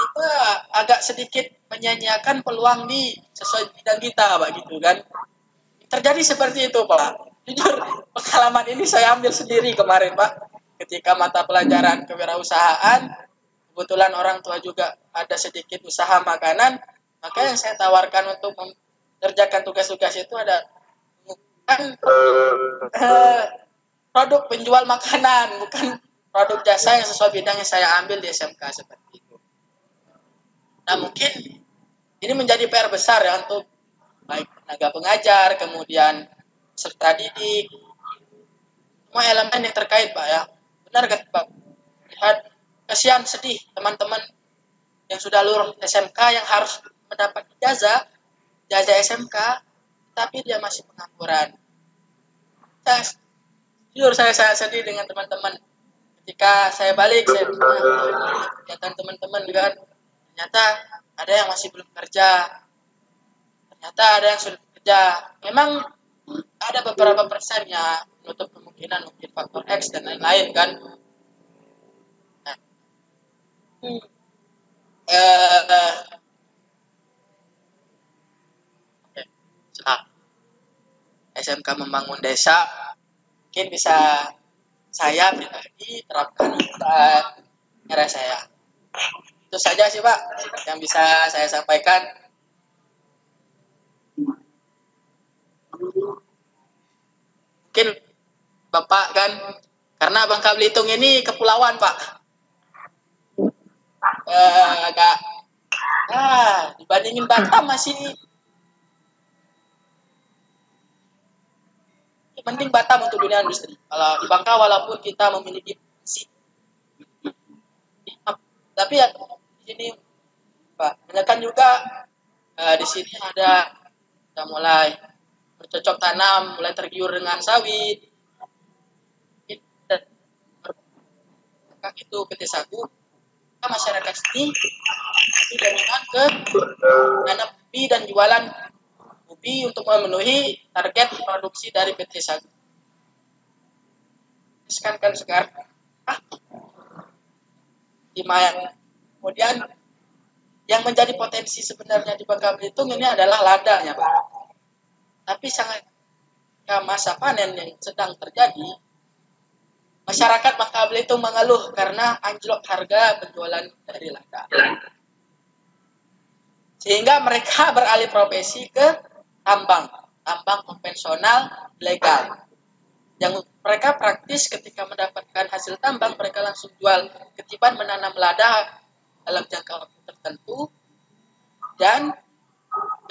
kita agak sedikit menyanyiakan peluang di sesuai bidang kita Pak gitu kan. Terjadi seperti itu Pak. Jujur pengalaman ini saya ambil sendiri kemarin Pak. Ketika mata pelajaran kewirausahaan, kebetulan orang tua juga ada sedikit usaha makanan, maka yang saya tawarkan untuk mengerjakan tugas-tugas itu ada produk penjual makanan, bukan produk jasa yang sesuai bidang yang saya ambil di SMK seperti itu. Nah mungkin ini menjadi PR besar ya untuk baik tenaga pengajar, kemudian peserta didik, semua elemen yang terkait Pak ya. Benar kan Pak? Lihat kasihan sedih teman-teman yang sudah lulus SMK yang harus mendapat ijazah SMK, tapi dia masih pengangguran. Jujur saya sedih dengan teman-teman. Ketika saya balik, saya kegiatan teman-teman juga, ternyata ada yang masih belum kerja, ternyata ada yang sudah kerja. Memang ada beberapa persennya menutup kemungkinan mungkin faktor X dan lain-lain kan. Nah, SMK Membangun Desa mungkin bisa saya pribadi terapkan era saya. Itu saja sih Pak yang bisa saya sampaikan. Mungkin Bapak kan, karena Bangka Belitung ini kepulauan Pak, agak dibandingin Batam masih penting Batam untuk dunia industri. Kalau di Bangka walaupun kita memiliki tapi ya di sini Pak, kebanyakan juga di sini ada mulai bercocok tanam, mulai tergiur dengan sawit. Itu PT Sagu, masyarakat sini dominan ke nanam ubi dan jualan ubi untuk memenuhi target produksi dari PT Sagu. Kan sekarang gimana? Kemudian yang menjadi potensi sebenarnya di Bangka Belitung ini adalah ladanya Pak. Tapi sangat masa panen yang sedang terjadi, masyarakat Bangka Belitung mengeluh karena anjlok harga penjualan dari lada. Sehingga mereka beralih profesi ke tambang konvensional legal. Yang mereka praktis ketika mendapatkan hasil tambang, mereka langsung jual ketimbang menanam lada dalam jangka waktu tertentu dan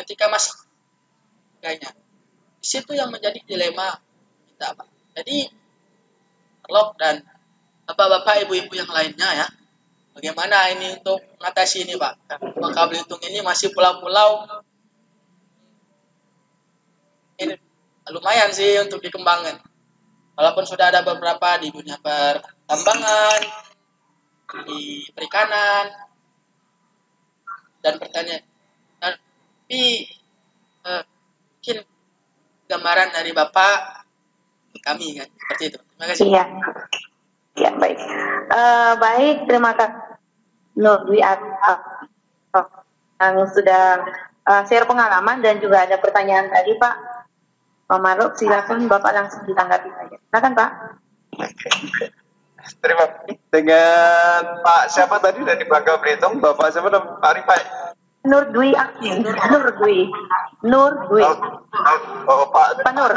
ketika masih harganya. Di situ yang menjadi dilema kita Pak. Jadi Lok dan bapak-bapak, ibu-ibu yang lainnya ya, bagaimana ini untuk mengatasi ini Pak? Bangka Belitung ini masih pulau-pulau, ini lumayan sih untuk dikembangkan. Walaupun sudah ada beberapa di dunia pertambangan, di perikanan, dan pertanian. Tapi mungkin gambaran dari Bapak kami kan seperti itu. Terima kasih. Iya, ya baik. Baik, terima kasih Nur Dwi yang sudah share pengalaman dan juga ada pertanyaan tadi Pak. Pak Maruk, silakan Bapak langsung ditanggapi saja. Silakan Pak. Terima kasih. Dengan Pak siapa tadi dari Bangka Belitung? Bapak siapa? Pak Rifai. Nur Dwi Aksin. Nur Dwi. Pak Nur.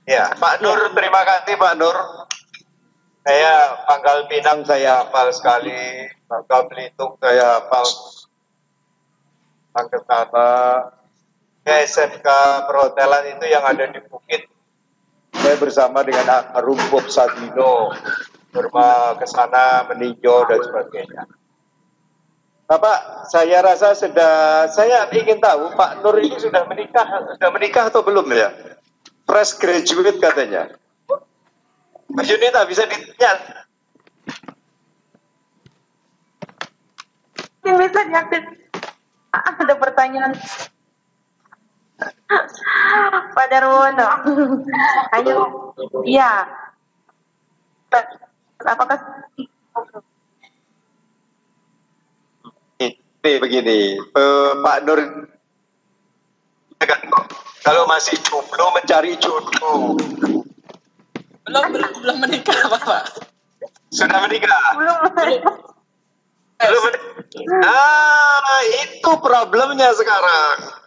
Ya, Pak Nur, terima kasih Pak Nur. Saya Pangkal Pinang saya hafal sekali, Bangka Belitung saya hafal, Angketara, SMK perhotelan itu yang ada di Bukit. Saya bersama dengan Rumput Sadino, berma ke sana meninjau dan sebagainya. Bapak, saya rasa saya ingin tahu Pak Nur ini sudah menikah atau belum ya? Fresh graduate katanya. Mas Yunita bisa ditanya? Mungkin bisa diaktif. Ada pertanyaan. Pak Darwono. Ayo. Iya. Apakah Ini begini, Pak Nur, kalau masih jomblo mencari jodoh. Belum menikah, Bapak. Sudah menikah? belum? Belum menikah. Ah, itu problemnya sekarang.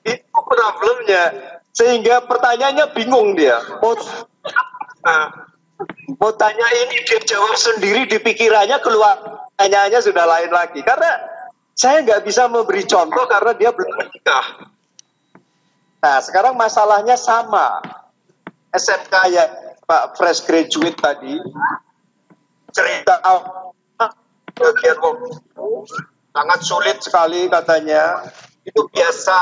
Itu problemnya. Sehingga pertanyaannya bingung dia. Mau tanya ini dia jawab sendiri di pikirannya, keluar pertanyaannya sudah lain lagi. Karena saya nggak bisa memberi contoh karena dia belum menikah. Nah, sekarang masalahnya sama. SMK ya Pak fresh graduate tadi cerita bagian sangat sulit sekali katanya. Itu biasa.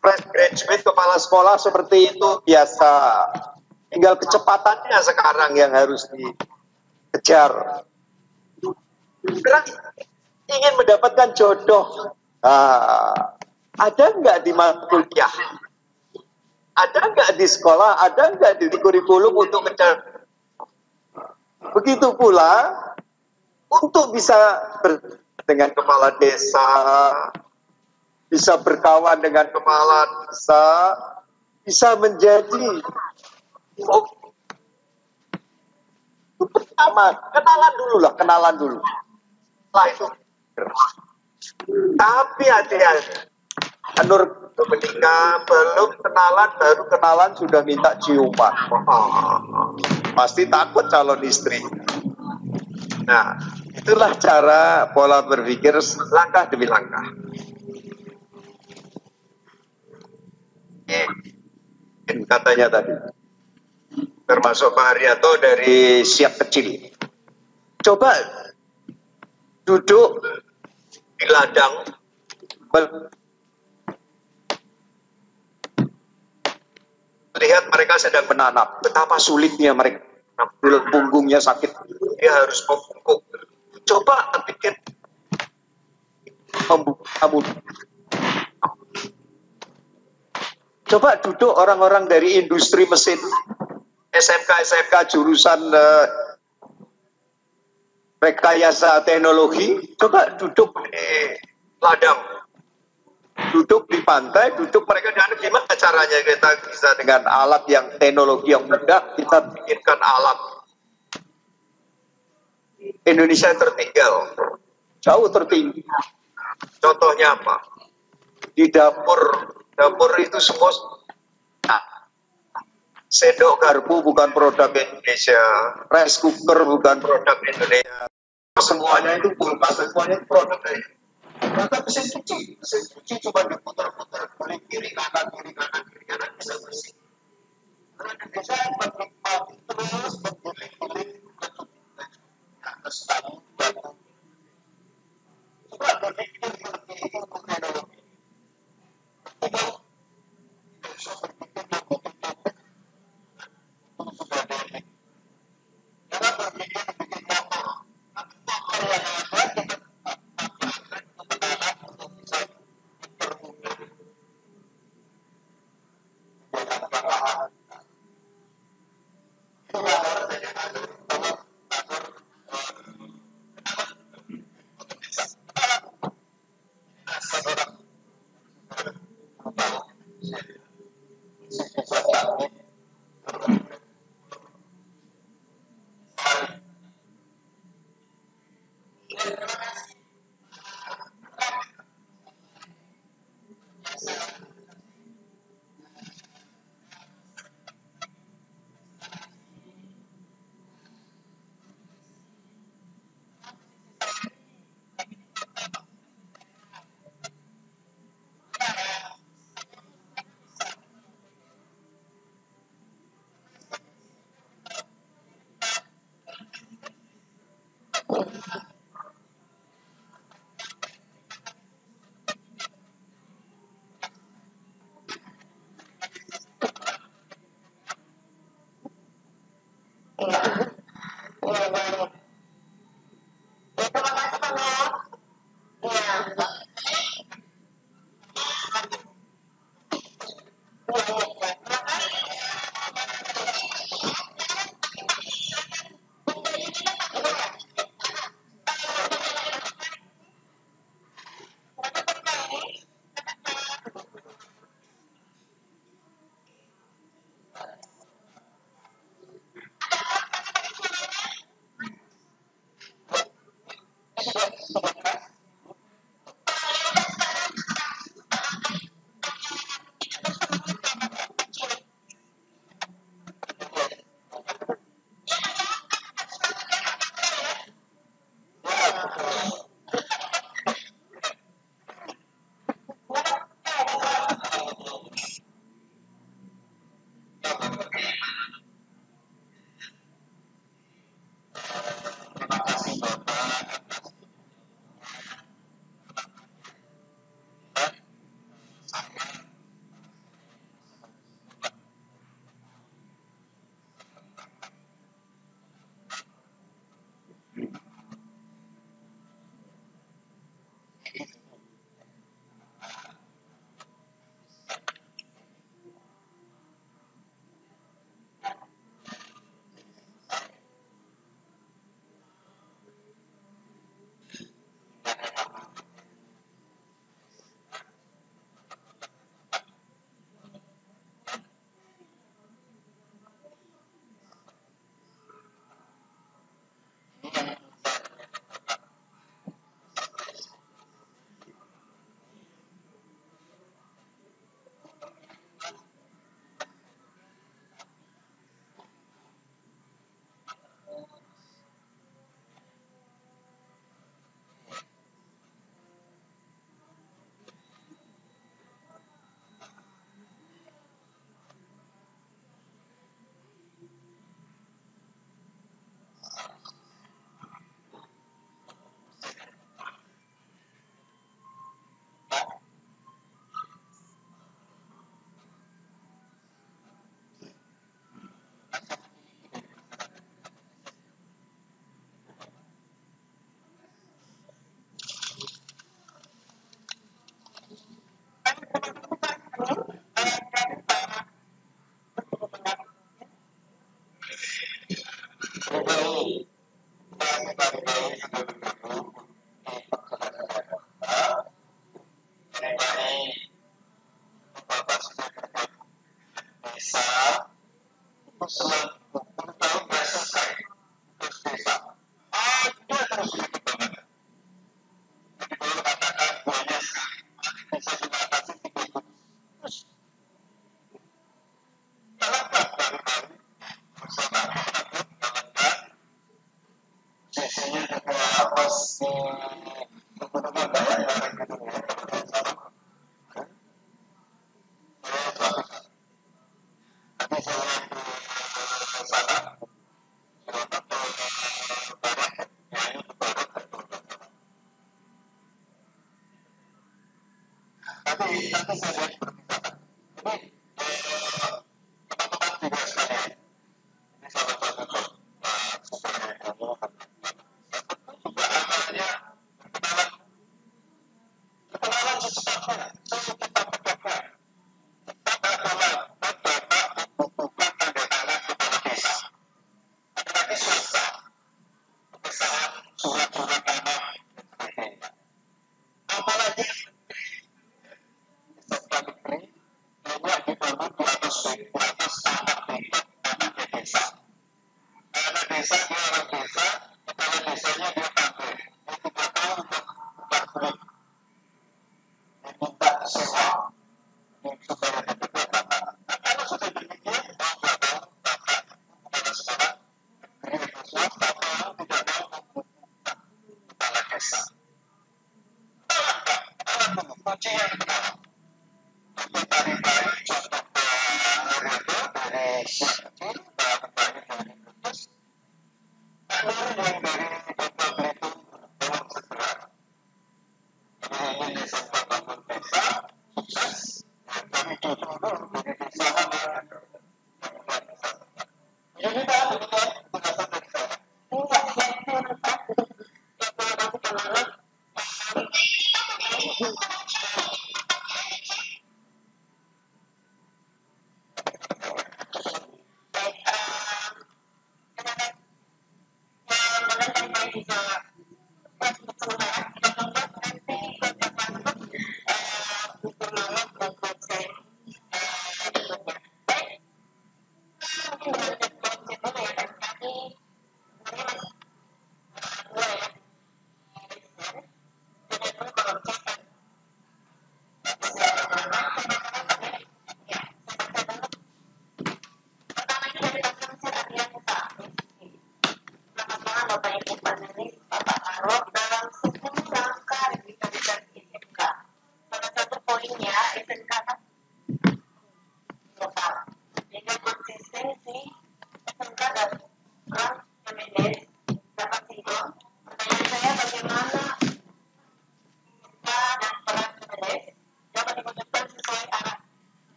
Fresh graduate kepala sekolah seperti itu biasa. Tinggal kecepatannya sekarang yang harus dikejar. Karena ingin mendapatkan jodoh. Ada nggak di mata kuliah? Ada nggak di sekolah? Ada nggak di kurikulum untuk mencapai? Begitu pula untuk bisa dengan kepala desa, bisa berkawan dengan kepala desa, bisa menjadi pertama kenalan dulu. Setelah itu, tapi hati-hati. Nur menikah belum kenalan, baru kenalan sudah minta ciuman. Pasti takut calon istri. Nah, itulah cara pola berpikir langkah demi langkah. Katanya tadi, termasuk Pak Haryanto dari siap kecil. Coba duduk di ladang, lihat mereka sedang menanam. Betapa sulitnya mereka. Punggungnya sakit, dia harus membungkuk. Coba bikin membungkuk. Coba duduk orang-orang dari industri mesin, SMK jurusan rekayasa teknologi, coba duduk di ladang, duduk di pantai, duduk mereka dengan gimana caranya kita bisa dengan alat yang teknologi yang mudah kita bikinkan alat. Indonesia tertinggal, jauh tertinggal. Contohnya apa? Di dapur itu semua sendok garpu bukan produk Indonesia, rice cooker bukan produk Indonesia, semuanya itu kulkas, semuanya itu produk dari maka mesin cuci cuma diputar-putar balik kiri kanan bisa bersih. Karena Indonesia menikmati terus bergiling-giling atas tamu baku. Coba berpikir seperti itu untuk teknologi.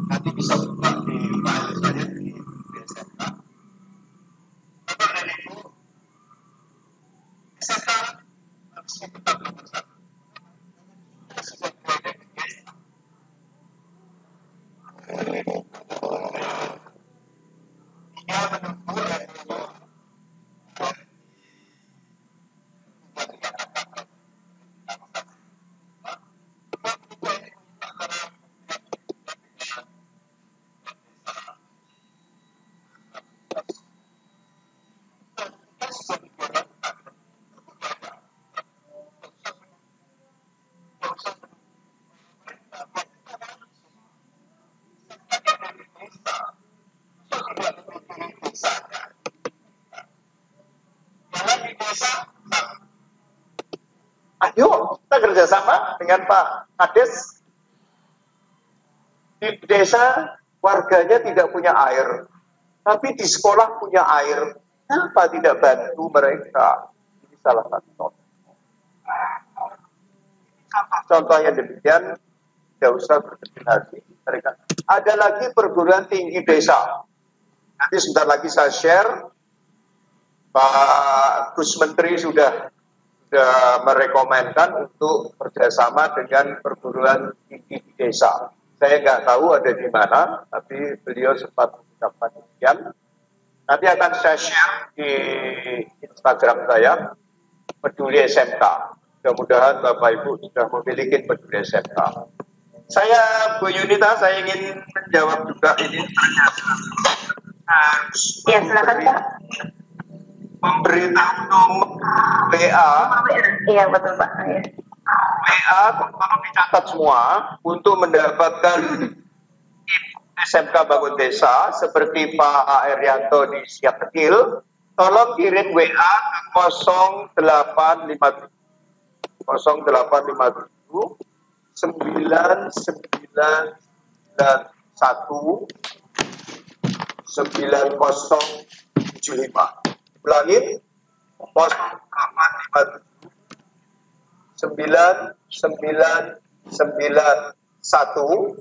Nanti bisa buka di file saya di SMK. dengan Pak Kades, di desa warganya tidak punya air, tapi di sekolah punya air. Kenapa tidak bantu mereka? Ini salah satu contoh. Contohnya demikian, tidak usah berkecil hati. Mereka ada lagi perguruan tinggi desa. Nanti sebentar lagi saya share. Pak Gus Menteri sudah merekomendkan untuk kerjasama dengan perguruan tinggi di desa. Saya nggak tahu ada di mana, tapi beliau sempat mengucapkan demikian. Nanti akan saya share di Instagram saya, Peduli SMK. Mudah-mudahan Bapak Ibu sudah memiliki Peduli SMK. Saya, Bu Yunita, saya ingin menjawab juga ini harus Ya, silakan Pak. memberitahu nomor WA. Iya, betul Pak. Ya. WA tolong dicatat semua untuk mendapatkan SMK Bangun Desa seperti Pak Arianto di Siak Kecil. Tolong kirim WA ke 0857 9991 9075. Ulangi, 0857 9991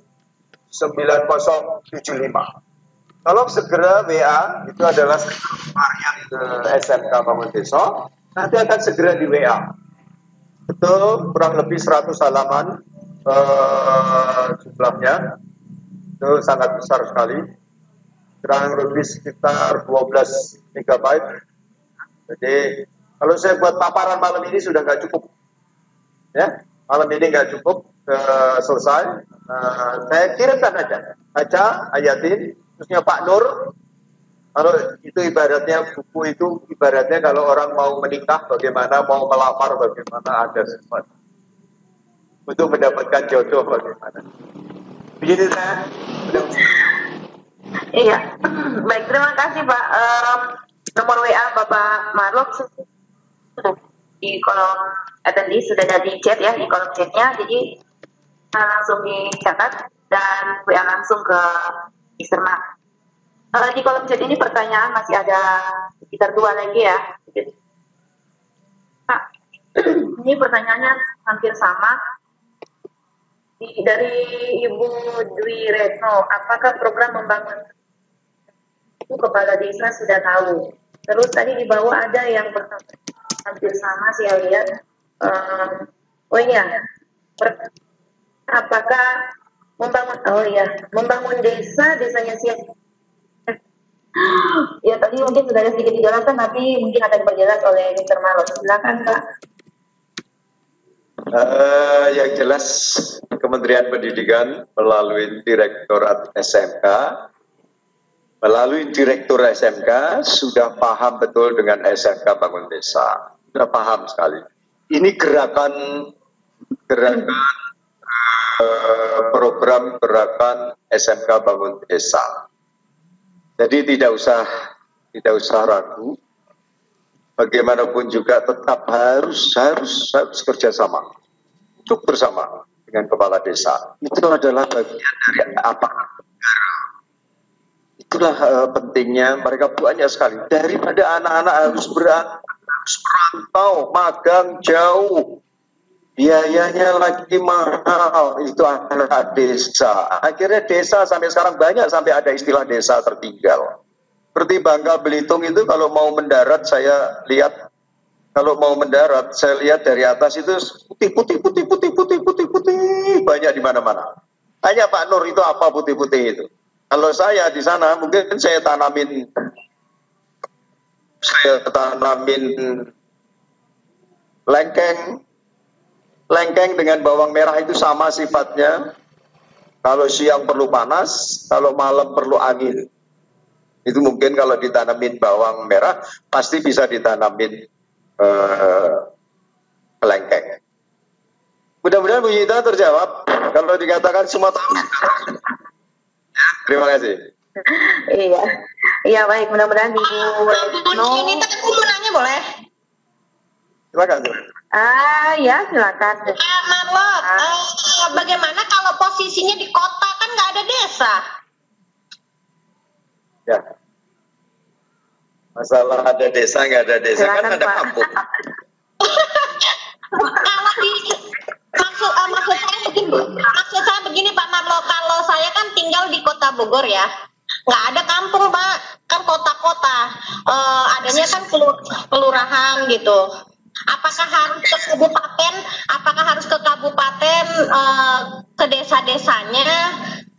9075. Tolong segera WA, itu adalah varian ke SMK Bangun Desa. Nanti akan segera di WA. Itu kurang lebih 100 halaman jumlahnya. Itu sangat besar sekali. Kurang lebih sekitar 12 MB. Jadi kalau saya buat paparan malam ini sudah nggak cukup. Ya, malam ini nggak cukup selesai. Saya kirimkan aja, baca, ayatin, khususnya Pak Nur. Kalau itu ibaratnya buku itu ibaratnya kalau orang mau menikah bagaimana, mau melamar bagaimana, ada sesuatu untuk mendapatkan jodoh bagaimana. Begitu saya. Iya, baik, terima kasih Pak. Nomor WA Bapak Marlok di kolom attendee sudah ada di chat ya, di kolom chatnya, jadi langsung dicatat dan WA langsung ke Mr. Mark. Di kolom chat ini pertanyaan masih ada sekitar 2 lagi ya. Pak, ini pertanyaannya hampir sama. Dari Ibu Dwi Retno, apakah program membangun itu kepala desa sudah tahu? Terus tadi di bawah ada yang hampir sama saya lihat. Oh iya, apakah membangun desanya siap? Ya tadi mungkin sudah ada sedikit dijelaskan, tapi mungkin akan diperjelas oleh Mr. Malo. Silakan Pak. Yang jelas Kementerian Pendidikan melalui Direktorat SMK, sudah paham betul dengan SMK Bangun Desa, sudah paham sekali. Ini gerakan program gerakan SMK Bangun Desa. Jadi tidak usah ragu. Bagaimanapun juga tetap harus kerjasama untuk bersama dengan kepala desa. Itu adalah bagian dari aparatur negara. Itulah pentingnya mereka banyak sekali. Daripada anak-anak harus berantau, magang jauh, biayanya lagi mahal. Itu anak desa. Akhirnya desa sampai sekarang banyak sampai ada istilah desa tertinggal. Seperti Bangka Belitung itu kalau mau mendarat saya lihat dari atas itu putih banyak di mana-mana. Tanya Pak Nur itu apa putih-putih itu? Kalau saya di sana mungkin saya tanamin lengkeng dengan bawang merah itu sama sifatnya. Kalau siang perlu panas, kalau malam perlu angin. Itu mungkin kalau ditanamin bawang merah pasti bisa ditanamin lengkeng. Mudah-mudahan Bu Yita terjawab. Kalau dikatakan semua tahu. Terima kasih. Iya baik. Mudah-mudahan Ibu Retno. Ini aku mau nanya boleh? Silakan. Ya silakan. Marlot, bagaimana kalau posisinya di kota, kan nggak ada desa? Ya. Masalah ada desa nggak ada desa kan Silakan, ada Pak. kampung. Kalau di maksud saya begini Pak Marlo, kalau saya kan tinggal di kota Bogor ya, nggak ada kampung Pak, kan kota-kota. Adanya kan kelurahan gitu. Apakah harus ke kabupaten? Apakah harus ke kabupaten, ke desa-desanya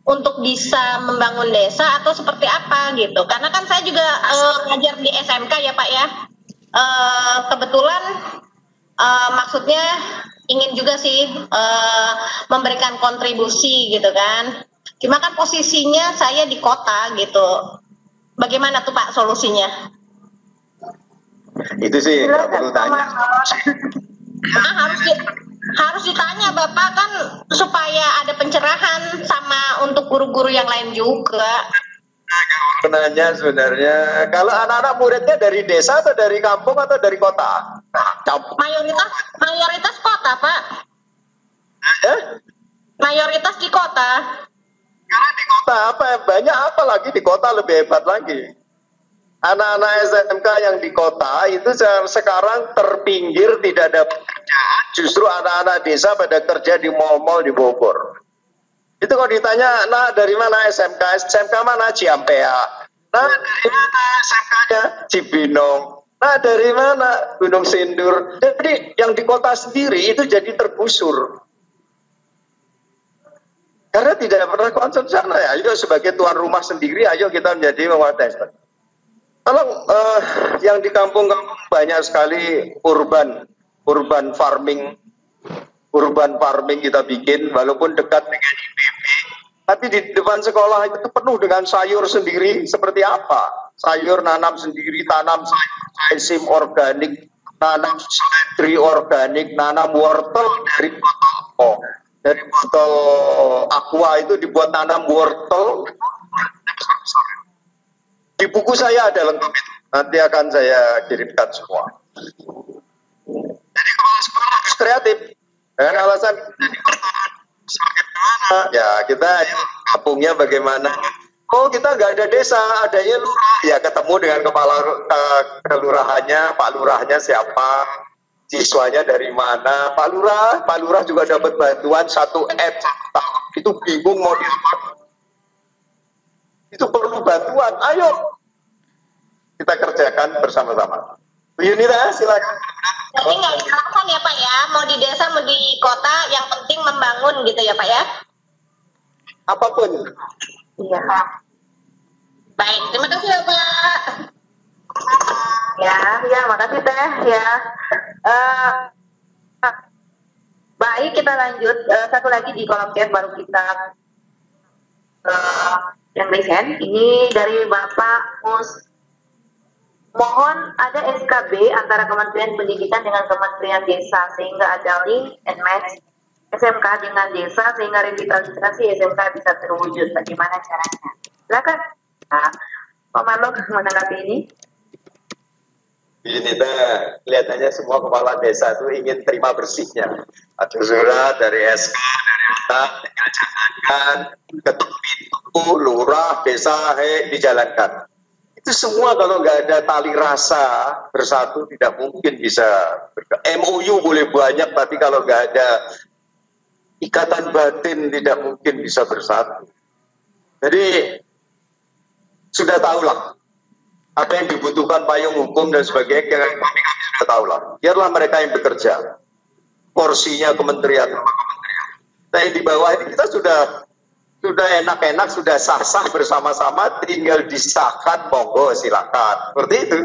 untuk bisa membangun desa atau seperti apa gitu? Karena kan saya juga ngajar di SMK ya Pak ya. Kebetulan maksudnya ingin juga sih memberikan kontribusi gitu kan. Cuma kan posisinya saya di kota gitu. Bagaimana tuh Pak solusinya? Itu sih nggak perlu tanya. Harus ditanya Bapak kan supaya ada pencerahan sama untuk guru-guru yang lain juga. Sebenarnya kalau anak-anak muridnya dari desa atau dari kampung atau dari kota? Mayoritas kota Pak. Ya? Mayoritas di kota. Karena di kota banyak apa lagi di kota lebih hebat lagi. Anak-anak SMK yang di kota itu sekarang terpinggir, tidak ada pekerjaan. Justru anak-anak desa pada kerja di mal-mal di Bogor. Itu kalau ditanya, nah dari mana SMK? SMK mana? Ciampea. Nah dari mana SMK-nya? Cibinong. Nah dari mana? Gunung Sindur. Jadi yang di kota sendiri itu jadi tergusur. Karena tidak pernah concern sana ya. Ayo sebagai tuan rumah sendiri, ayo kita menjadi menguasai. Kalau yang di kampung-kampung banyak sekali urban farming kita bikin, walaupun dekat dengan IPB, tapi di depan sekolah itu penuh dengan sayur sendiri. Seperti apa? Sayur nanam sendiri, tanam sayur organik, nanam seledri organik, nanam wortel dari botol aqua itu dibuat tanam wortel. Di buku saya ada lengkap itu. Nanti akan saya kirimkan semua. Jadi kalau sekolah harus kreatif. Dengan alasan kita di kota bagaimana? Ya kita kampungnya bagaimana? Oh kita nggak ada desa, adanya lurah. Ya ketemu dengan kepala kelurahannya, Pak Lurahnya siapa? Siswanya dari mana? Pak Lurah juga dapat bantuan 1 M. Itu bingung mau diapakan. Itu perlu bantuan. Ayo kita kerjakan bersama-sama. Bu Yunita, silakan. Jadi nggak ada alasan ya Pak ya, mau di desa mau di kota, yang penting membangun gitu ya Pak ya? Apapun. Iya. Baik, terima kasih ya Pak. Ya, makasih Teh ya. Baik, kita lanjut. Satu lagi di kolom chat baru kita yang recent. Ini dari Bapak Mus. Mohon ada SKB antara Kementerian Pendidikan dengan Kementerian Desa sehingga ada link and match SMK dengan desa sehingga revitalisasi SMK bisa terwujud. Bagaimana caranya? Silakan Pak Marlo menanggapi ini. Kita kelihatannya semua kepala desa itu ingin terima bersihnya. Ada surat dari SK, dari atas, tinggal jalankan, ketuk pintu, lurah, desa, dijalankan. Itu semua kalau nggak ada tali rasa bersatu tidak mungkin bisa. MOU boleh banyak, tapi kalau nggak ada ikatan batin tidak mungkin bisa bersatu. Jadi sudah tahulah apa yang dibutuhkan payung hukum dan sebagainya, kami sudah tahulah. Biarlah mereka yang bekerja. Porsinya kementerian. Nah di bawah ini kita sudah enak-enak, sudah sah-sah bersama-sama, tinggal disahkan, monggo silakan. Seperti itu.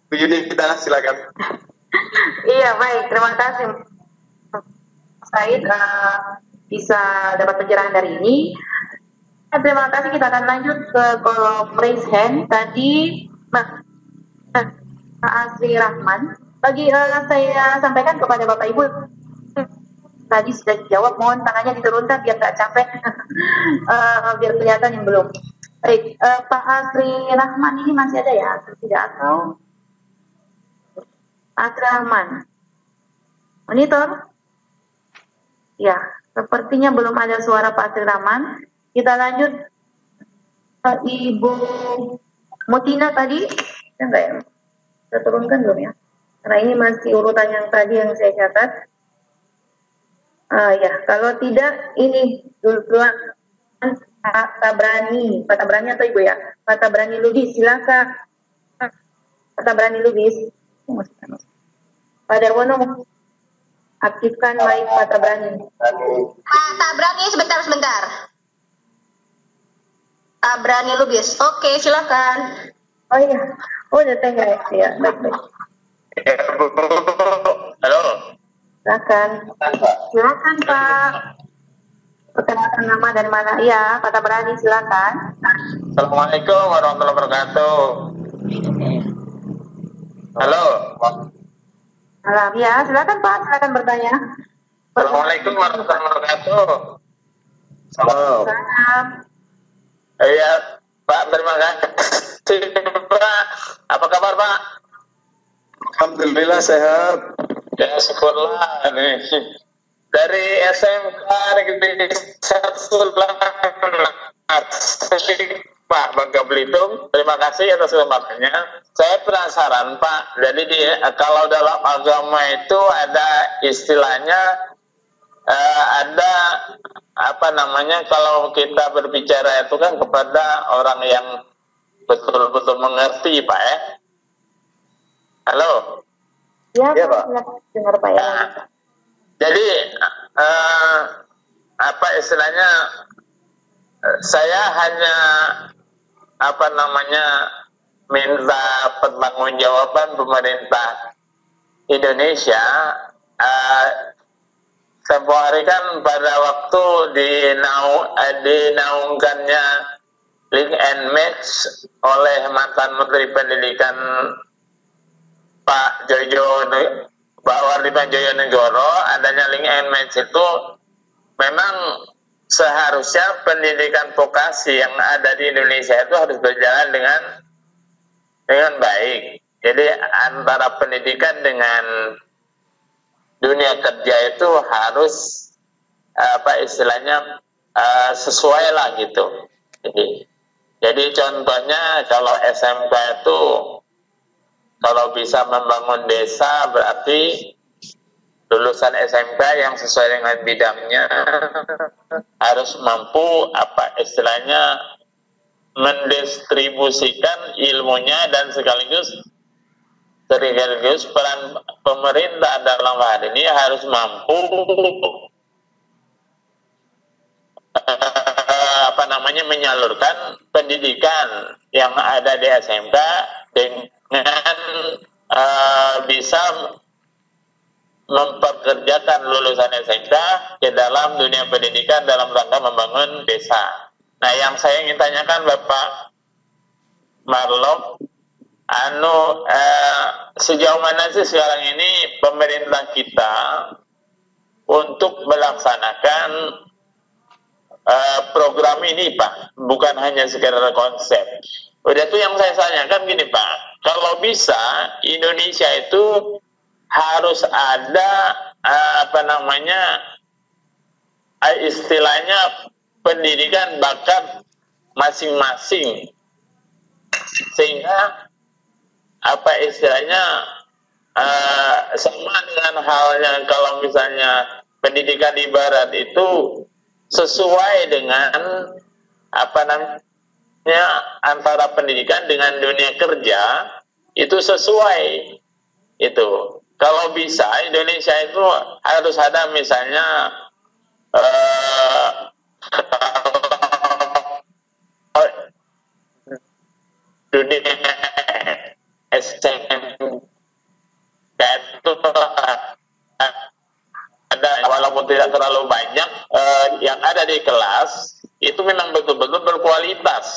Bu Yunita, silakan. Iya, baik. Terima kasih Said bisa dapat pencerahan dari ini. Terima kasih, kita akan lanjut ke kolom raise hand. Tadi Pak Asri Rahman, bagi saya sampaikan kepada Bapak Ibu, tadi sudah dijawab, mohon tangannya diturunkan biar nggak capek, biar kelihatan yang belum. Baik, Pak Asri Rahman ini masih ada ya? Tidak atau? Asri Rahman Monitor? Ya, sepertinya belum ada suara Pak Siraman. Kita lanjut. Ibu Mutina tadi, enggak ya? Kita turunkan belum ya? Karena ini masih urutan yang tadi yang saya catat. Ya, kalau tidak ini duluan Pak Tabrani atau Ibu ya? Pak Tabrani Lubis, silakan. Pak Tabrani Lubis. Pak Darwono, aktifkan mic Pak Tabrani. Pak Tabrani, sebentar. Tabrani Lubis. Oke, silakan. Oh iya, udah tanya ya, baik. Halo. Silakan Pak. Perkenalkan nama dan mana? Iya, Pak Tabrani, silakan. Assalamualaikum warahmatullahi wabarakatuh. Halo. Malam ya, silakan Pak, silakan bertanya. Assalamualaikum warahmatullahi wabarakatuh. Halo. Salam. Iya, Pak, terima kasih, Pak. Apa kabar, Pak? Alhamdulillah sehat. Ya, syukurlah nih. Dari SMK Negeri 1 Pak Bangka Belitung, terima kasih atas kesempatannya. Saya penasaran, Pak. Jadi kalau dalam agama itu ada istilahnya, ada apa namanya, kalau kita berbicara itu kan kepada orang yang betul-betul mengerti, Pak ya. Halo. Ya Pak, silakan dengar Pak ya. Jadi apa istilahnya, saya hanya apa namanya minta pertanggungjawaban pemerintah Indonesia. Tempoh hari kan pada waktu dinaungkannya link and match oleh mantan Menteri Pendidikan Pak Wardiman Joyonegoro, adanya link and match itu memang seharusnya pendidikan vokasi yang ada di Indonesia itu harus berjalan dengan baik. Jadi antara pendidikan dengan dunia kerja itu harus apa istilahnya sesuai lah gitu. Jadi contohnya kalau SMK itu kalau bisa membangun desa berarti lulusan SMK yang sesuai dengan bidangnya harus mampu apa istilahnya mendistribusikan ilmunya, dan sekaligus peran pemerintah dalam hal ini harus mampu apa namanya menyalurkan pendidikan yang ada di SMK dengan bisa memperkerjakan lulusan SMK ke dalam dunia pendidikan dalam rangka membangun desa. Nah, yang saya ingin tanyakan Bapak Marlok, sejauh mana sih sekarang ini pemerintah kita untuk melaksanakan program ini, Pak? Bukan hanya sekedar konsep. Udah tuh yang saya tanyakan gini, Pak. Kalau bisa Indonesia itu harus ada apa namanya istilahnya pendidikan bakat masing-masing, sehingga apa istilahnya sama dengan halnya kalau misalnya pendidikan di barat itu sesuai dengan apa namanya antara pendidikan dengan dunia kerja itu sesuai itu. Kalau bisa Indonesia itu harus ada misalnya dunia SMK itu ada, walaupun tidak terlalu banyak, yang ada di kelas itu memang betul-betul berkualitas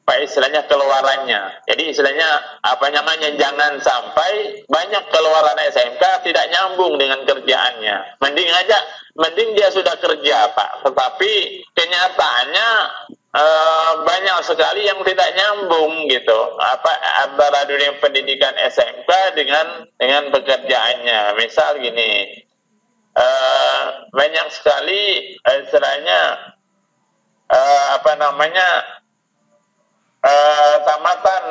apa istilahnya keluarannya. Jadi istilahnya apa namanya, jangan sampai banyak keluaran SMK tidak nyambung dengan kerjaannya. Mending dia sudah kerja, Pak, tetapi kenyataannya banyak sekali yang tidak nyambung gitu antara dunia pendidikan SMK dengan pekerjaannya. Misal gini, banyak sekali istilahnya tamatan,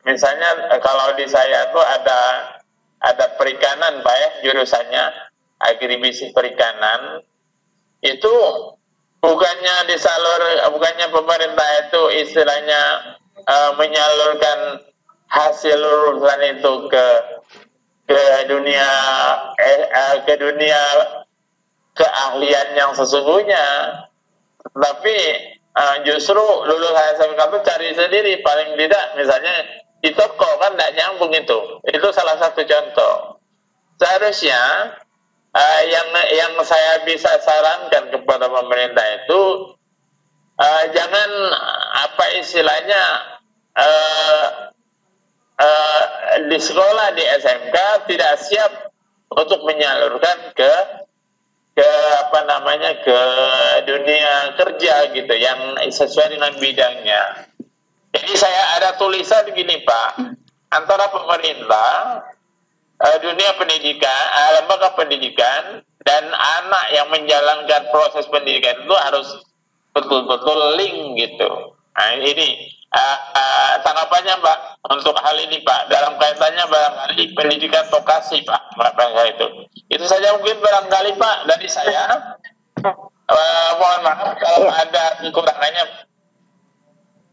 misalnya kalau di saya tuh ada perikanan Pak ya, jurusannya agribisnis perikanan. Itu bukannya pemerintah itu istilahnya menyalurkan hasil lulusan itu ke dunia keahlian yang sesungguhnya, tapi justru lulusan SMK itu cari sendiri, paling tidak misalnya di toko kan tidak nyambung itu salah satu contoh. Seharusnya yang saya bisa sarankan kepada pemerintah itu jangan di sekolah di SMK tidak siap untuk menyalurkan ke dunia kerja gitu yang sesuai dengan bidangnya. Jadi saya ada tulisan gini Pak, antara pemerintah, dunia pendidikan, lembaga pendidikan, dan anak yang menjalankan proses pendidikan itu harus betul-betul link gitu. Nah ini tanggapannya Pak untuk hal ini Pak, dalam kaitannya barangkali pendidikan vokasi Pak, itu saja mungkin barangkali Pak dari saya. Mohon maaf kalau ada kekurangannya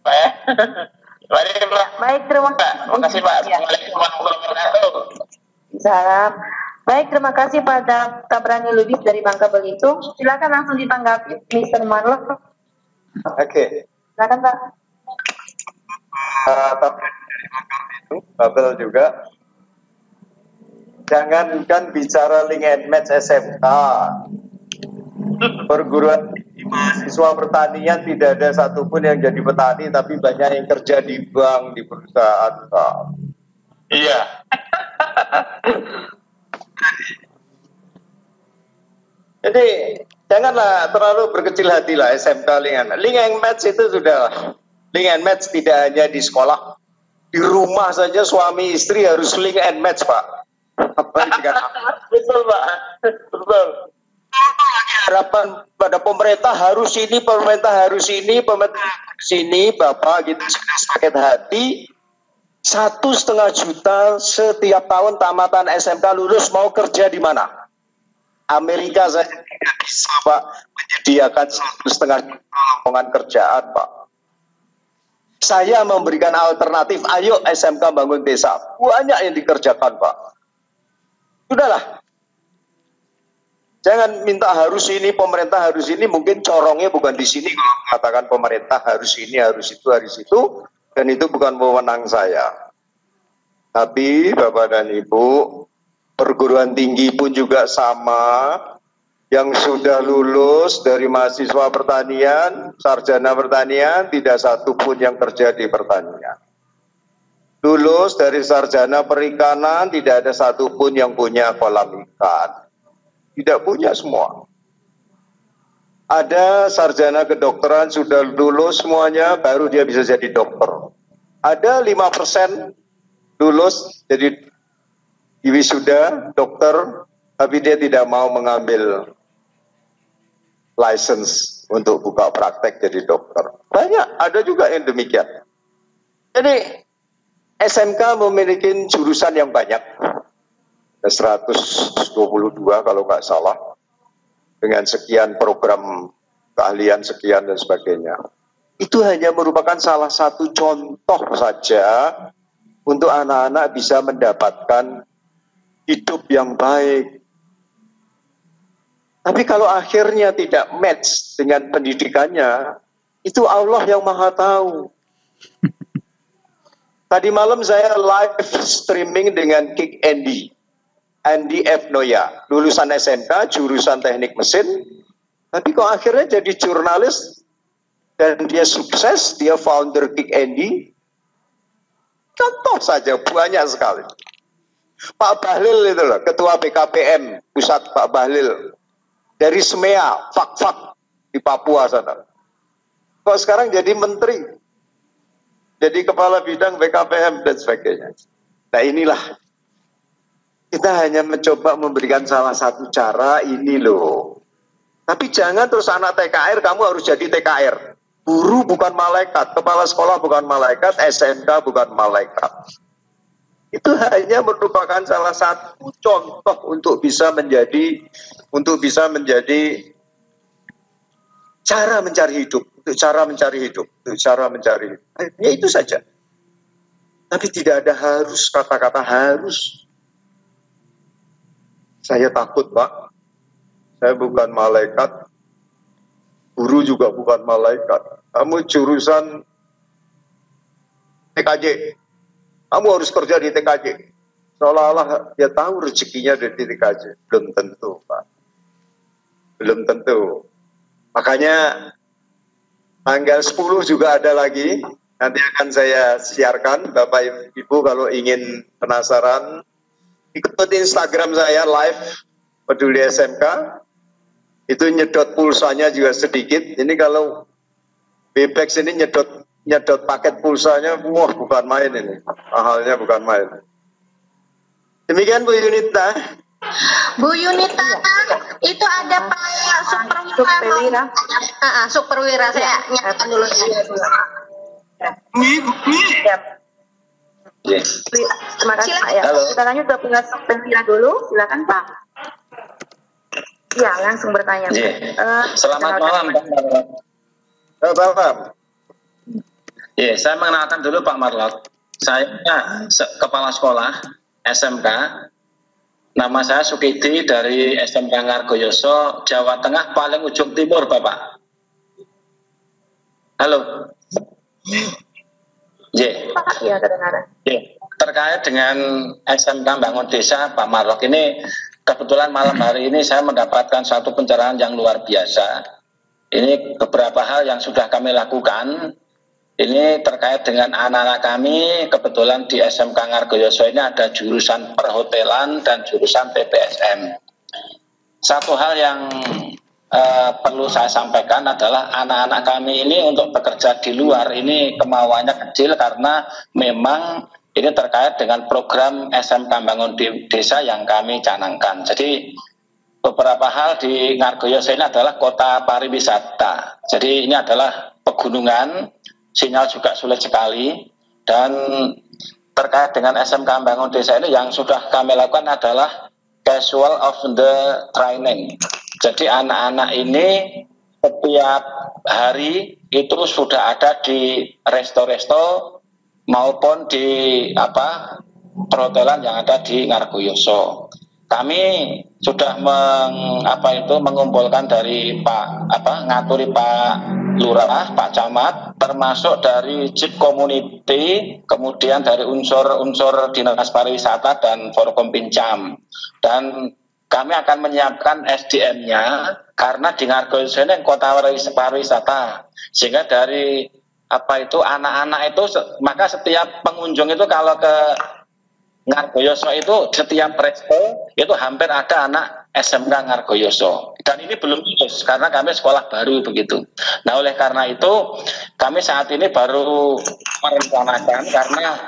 Pak ya. Baik, terima kasih Pak. Assalamualaikum warahmatullahi wabarakatuh. Salam. Baik, terima kasih pada Tabrani Lubis dari Bangka Belitung. Silakan langsung ditanggapi, Mr. Marlo. Oke. Silakan Pak. Babel juga. Jangankan bicara link and match SMK, perguruan tinggi mahasiswa pertanian tidak ada satupun yang jadi petani, tapi banyak yang kerja di bank, di perusahaan. Iya. Jadi janganlah terlalu berkecil hati lah SMK link and match itu sudah. Link and match tidak hanya di sekolah, di rumah saja suami istri harus link and match Pak. Betul Pak, betul. Harapan pada pemerintah harus ini, pemerintah harus ini, Bapak gitu sudah sakit hati. 1,5 juta setiap tahun tamatan SMK lulus mau kerja di mana? Amerika saja tidak bisa Pak menyediakan 1,5 juta lowongan kerjaan Pak. Saya memberikan alternatif, ayo SMK bangun desa, banyak yang dikerjakan Pak. Sudahlah, jangan minta harus ini, pemerintah harus ini, mungkin corongnya bukan di sini kalau mengatakan pemerintah harus ini, harus itu, dan itu bukan wewenang saya. Tapi Bapak dan Ibu, perguruan tinggi pun juga sama, yang sudah lulus dari mahasiswa pertanian, sarjana pertanian, tidak satu pun yang kerja di pertanian. Lulus dari sarjana perikanan, tidak ada satu pun yang punya kolam ikan. Tidak punya semua. Ada sarjana kedokteran sudah lulus semuanya, baru dia bisa jadi dokter. Ada 5% lulus jadi wisuda dokter, tapi dia tidak mau mengambil license untuk buka praktek jadi dokter. Banyak, ada juga yang demikian. Jadi SMK memiliki jurusan yang banyak. 122 kalau nggak salah. Dengan sekian program keahlian sekian dan sebagainya. Itu hanya merupakan salah satu contoh saja untuk anak-anak bisa mendapatkan hidup yang baik. Tapi kalau akhirnya tidak match dengan pendidikannya, itu Allah yang Maha Tahu. Tadi malam saya live streaming dengan Kick Andy F. Noya, lulusan SMK, jurusan teknik mesin, tapi kok akhirnya jadi jurnalis, dan dia sukses, dia founder Kick Andy. Contoh saja, banyak sekali. Pak Bahlil itu loh, ketua BKPM pusat Pak Bahlil, dari SMEA, Fak di Papua sana. Kok sekarang jadi menteri, jadi kepala bidang BKPM dan sebagainya. Nah inilah, kita hanya mencoba memberikan salah satu cara ini loh. Tapi jangan terus anak TKR, kamu harus jadi TKR. Guru bukan malaikat, kepala sekolah bukan malaikat, SMK bukan malaikat. Itu hanya merupakan salah satu contoh untuk bisa menjadi cara mencari hidup, Ya itu saja. Tapi tidak ada harus, kata-kata harus. Saya takut, Pak. Saya bukan malaikat. Guru juga bukan malaikat. Kamu jurusan TKJ. Kamu harus kerja di TKJ. Seolah-olah dia tahu rezekinya di TKJ. Belum tentu, Pak. Belum tentu. Makanya tanggal 10 juga ada lagi. Nanti akan saya siarkan, Bapak Ibu kalau ingin penasaran. Ikuti Instagram saya live, Peduli SMK. Itu nyedot pulsanya juga sedikit. Ini kalau Bebex ini nyedot paket pulsanya, wah bukan main ini. Mahalnya bukan main. Demikian Bu Yunita. Bu Yunita, itu ada Pak Superwira. Superwira, saya nyatakan dulu. Siap. Yes. Terima kasih Pak ya. Kita lanjut ke Pak Superwira dulu. Silakan Pak. Ya, langsung bertanya. Selamat malam Pak Marlot. Selamat malam. Saya mengenalkan dulu Pak Marlot. Saya kepala sekolah SMK. Nama saya Sukidi dari SMK Ngargoyoso, Jawa Tengah paling ujung timur, Bapak. Halo. Ya, kedengaran. Terkait dengan SMK Bangun Desa, Pak Marlok, ini kebetulan malam hari ini saya mendapatkan satu pencerahan yang luar biasa. Ini beberapa hal yang sudah kami lakukan. Ini terkait dengan anak-anak kami, kebetulan di SMK Ngargoyoso ini ada jurusan perhotelan dan jurusan PPSM. Satu hal yang perlu saya sampaikan adalah anak-anak kami ini untuk bekerja di luar ini kemauannya kecil karena memang ini terkait dengan program SMK Bangun Desa yang kami canangkan. Jadi beberapa hal di Ngargoyoso ini adalah kota pariwisata. Jadi ini adalah pegunungan, sinyal juga sulit sekali, dan terkait dengan SMK Bangun Desa ini yang sudah kami lakukan adalah casual of the training. Jadi anak-anak ini setiap hari itu sudah ada di resto-resto maupun di perhotelan yang ada di Ngargoyoso. Kami sudah mengumpulkan dari ngaturi Pak Lurah, Pak Camat, termasuk dari JIP Community, kemudian dari unsur-unsur Dinas Pariwisata dan Forkompinjam. Dan kami akan menyiapkan SDM-nya karena di Ngargoyoso ini kota pariwisata, sehingga dari anak-anak itu, maka setiap pengunjung itu kalau ke Ngargoyoso itu setiap resto itu hampir ada anak SMK Ngargoyoso, dan ini belum lulus karena kami sekolah baru begitu. Nah oleh karena itu kami saat ini baru merencanakan, karena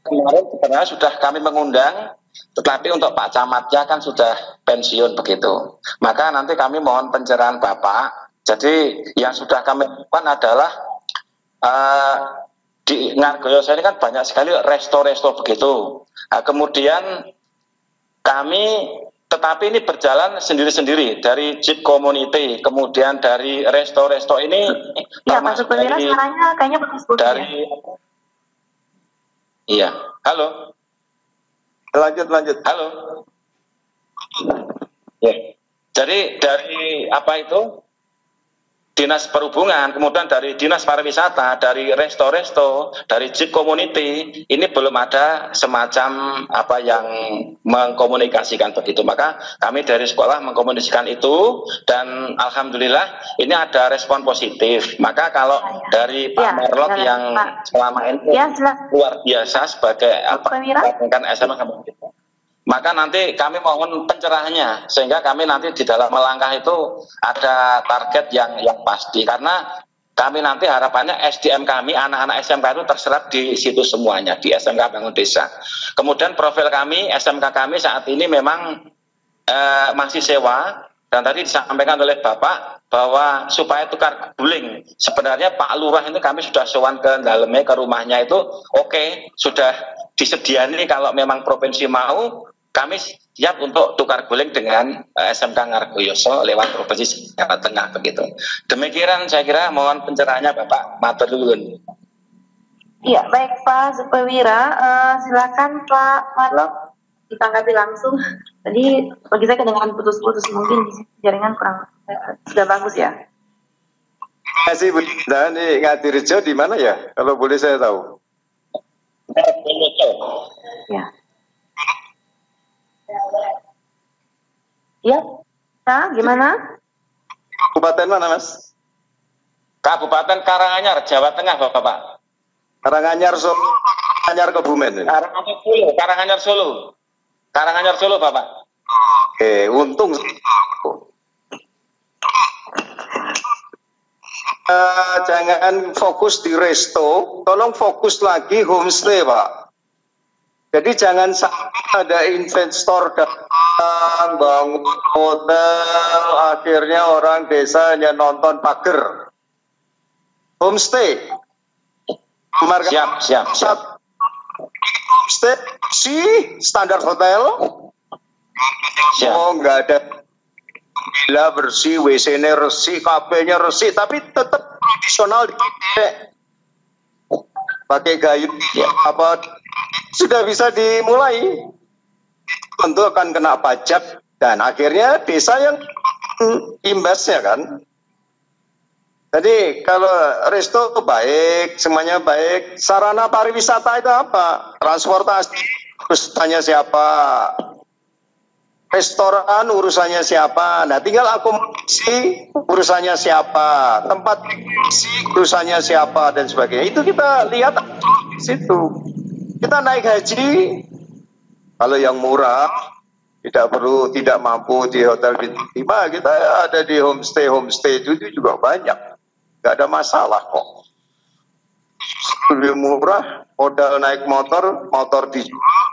kemarin sebenarnya sudah kami mengundang, tetapi untuk Pak Camatnya kan sudah pensiun begitu. Maka nanti kami mohon pencerahan Bapak. Jadi yang sudah kami lakukan adalah di Ngargoyoso ini kan banyak sekali resto-resto begitu. Nah, kemudian kami, tetapi ini berjalan sendiri-sendiri dari JIP Community, kemudian dari resto-resto ini. Iya, Pak Superwira, suaranya kayaknya putus-putus dari, ya. Iya, halo. Lanjut. Halo. Ya. Jadi dari Dinas Perhubungan, kemudian dari Dinas Pariwisata, dari resto-resto, dari JIP Community, ini belum ada semacam yang mengkomunikasikan begitu. Maka kami dari sekolah mengkomunikasikan itu, dan alhamdulillah ini ada respon positif. Maka kalau dari Pak Marlok yang selama ini luar biasa sebagai SMA kami, maka nanti kami mohon pencerahannya, sehingga kami nanti di dalam melangkah itu ada target yang pasti. Karena kami nanti harapannya SDM kami, anak-anak SMK itu terserap di situ semuanya, di SMK Bangun Desa. Kemudian profil kami, SMK kami saat ini memang masih sewa, dan tadi disampaikan oleh Bapak bahwa supaya tukar guling, sebenarnya Pak Lurah itu kami sudah sowan ke dalamnya, ke rumahnya itu oke, sudah disediani kalau memang provinsi mau, kami siap untuk tukar guling dengan SMK Ngargoyoso lewat Provinsi Jawa Tengah begitu. Demikian saya kira, mohon pencerahannya Bapak. Matur nuwun. Iya, baik Pak Superwira, silakan Pak Marlok ditanggapi langsung. Tadi bagi saya kedengaran putus-putus, mungkin jaringan kurang sudah bagus ya. Terima kasih Bu Linda. Ini Ngadirejo di mana ya? Kalau boleh saya tahu. Ya. Ya, nah, gimana? Kabupaten mana Mas? Kabupaten Karanganyar, Jawa Tengah Bapak. Karanganyar Solo, Karanganyar Kebumen. Karanganyar Solo. Karanganyar Solo Bapak. Oke, untung. Jangan fokus di resto, tolong fokus lagi homestay Pak. Jadi jangan sampai ada investor datang bangun hotel, akhirnya orang desa hanya nonton pagar. Homestay. Siap. Homestay sih standar hotel. Siap. Oh, nggak ada bila bersih, WC-nya bersih, kabelnya bersih, tapi tetap tradisional pakai gayung apa sudah bisa dimulai. Tentu akan kena pajak dan akhirnya desa yang imbasnya kan. Jadi kalau resto baik, semuanya baik. Sarana pariwisata itu apa? Transportasi urusannya siapa? Restoran urusannya siapa? Nah tinggal akomodasi urusannya siapa? Tempat urusannya siapa dan sebagainya. Itu kita lihat di situ. Kita naik haji, kalau yang murah tidak mampu di hotel bintang 5, kita ada di homestay itu juga banyak. Gak ada masalah kok. Lebih murah, modal naik motor dijual,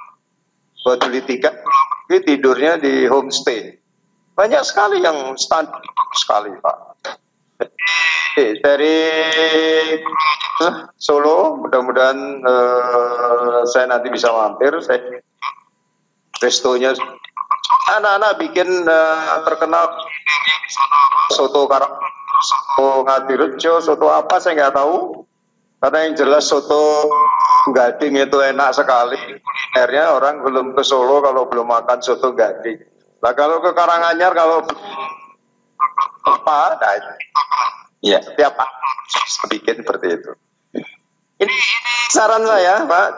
buat beli tiket, tidurnya di homestay. Banyak sekali yang standar sekali Pak. Dari Solo, mudah-mudahan saya nanti bisa mampir. Restonya anak-anak bikin terkenal soto Karang, soto Ngadirejo, soto apa saya nggak tahu. Karena yang jelas soto Gading itu enak sekali. Akhirnya orang belum ke Solo kalau belum makan soto Gading. Nah kalau ke Karanganyar kalau apa, nah ya setiap bikin seperti itu. Ini saran saya Pak.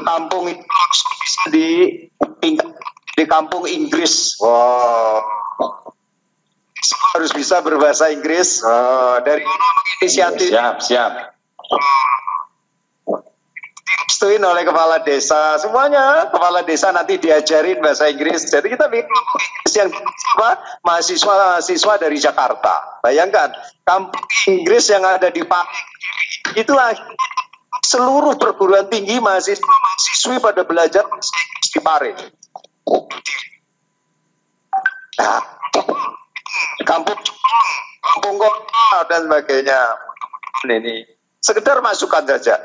Kampung itu di kampung Inggris. Wow. Harus bisa berbahasa Inggris. Dari inisiatif. Siap. Direstuin oleh kepala desa. Semuanya kepala desa nanti diajarin bahasa Inggris. Jadi kita bikin yang mahasiswa dari Jakarta. Bayangkan kampung Inggris yang ada di Pati. Itulah seluruh perguruan tinggi mahasiswi pada belajar di Pare. Nah, kampung kota dan sebagainya. Ini sekedar masukan saja.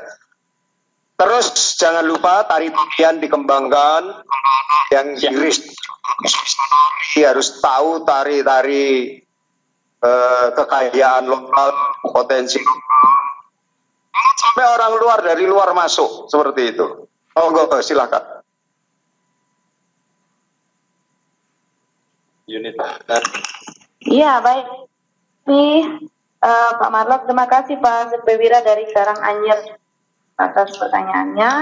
Terus jangan lupa tari-tarian dikembangkan. Yang Inggris harus tahu tari-tari kekayaan lokal, potensi. Sampai orang luar dari luar masuk seperti itu. Monggo silakan. Unit. Iya, baik. Nih, Pak Marlok, terima kasih Pak Superwira dari Karanganyar atas pertanyaannya.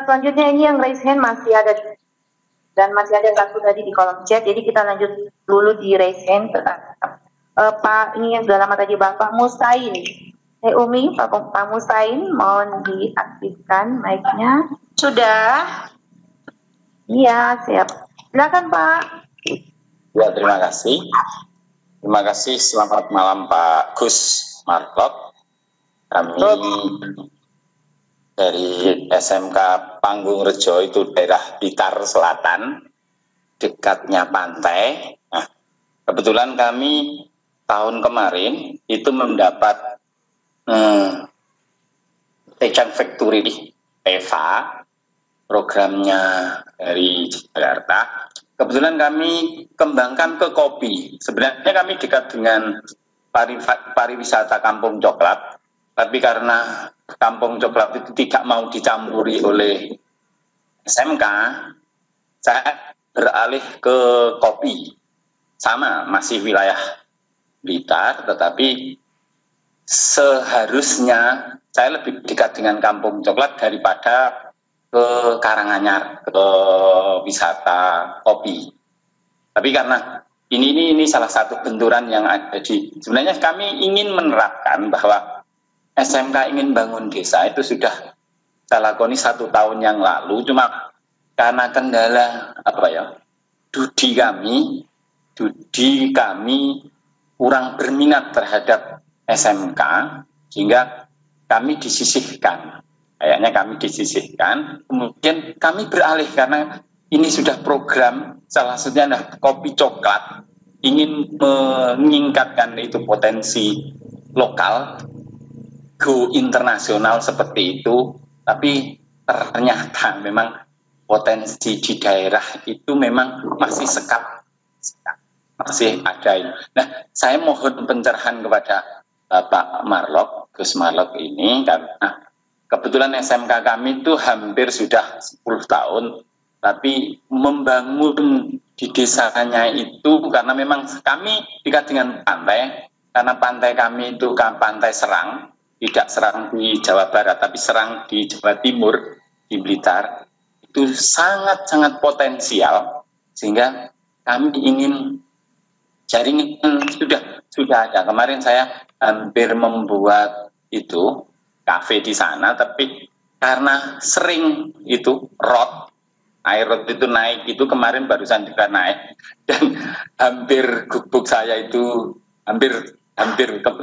Selanjutnya ini yang raise hand masih ada dan masih ada satu tadi di kolom chat. Jadi kita lanjut dulu di raise hand. Pak, ini yang sudah lama tadi Bapak Musain. Umi, Pak Musain, mohon diaktifkan mic-nya. Sudah? Iya, siap. Silakan Pak. Ya, terima kasih. Terima kasih, selamat malam Pak Gus Marlok. Kami dari SMK Panggung Rejo, itu daerah Blitar Selatan, dekatnya pantai. Nah, kebetulan kami tahun kemarin itu mendapat Tecan Factory EVA, programnya dari Jakarta. Kebetulan kami kembangkan ke kopi. Sebenarnya kami dekat dengan pariwisata Kampung Coklat, tapi karena Kampung Coklat itu tidak mau dicampuri oleh SMK, saya beralih ke kopi. Sama, masih wilayah Blitar, tetapi seharusnya saya lebih dekat dengan Kampung Coklat daripada ke Karanganyar, ke wisata kopi. Tapi karena ini salah satu benturan yang ada sebenarnya kami ingin menerapkan bahwa SMK ingin bangun desa itu sudah saya lakoni 1 tahun yang lalu, cuma karena kendala studi kami kurang berminat terhadap SMK, sehingga kami disisihkan. Kayaknya kami disisihkan, kemudian kami beralih karena ini sudah program, salah satunya adalah kopi coklat, ingin meningkatkan itu potensi lokal, go internasional seperti itu, tapi ternyata memang potensi di daerah itu memang masih sekat, masih ada. Nah, saya mohon pencerahan kepada Bapak Marlok, Gus Marlok ini, karena kebetulan SMK kami itu hampir sudah 10 tahun, tapi membangun di desanya itu karena memang kami dekat dengan pantai, karena pantai kami itu kan pantai Serang, tidak Serang di Jawa Barat, tapi Serang di Jawa Timur, di Blitar, itu sangat-sangat potensial, sehingga kami ingin jaringan sudah ada. Kemarin saya hampir membuat itu kafe di sana, tapi karena sering itu air rot itu naik, itu kemarin barusan juga naik, dan hampir gubuk saya itu hampir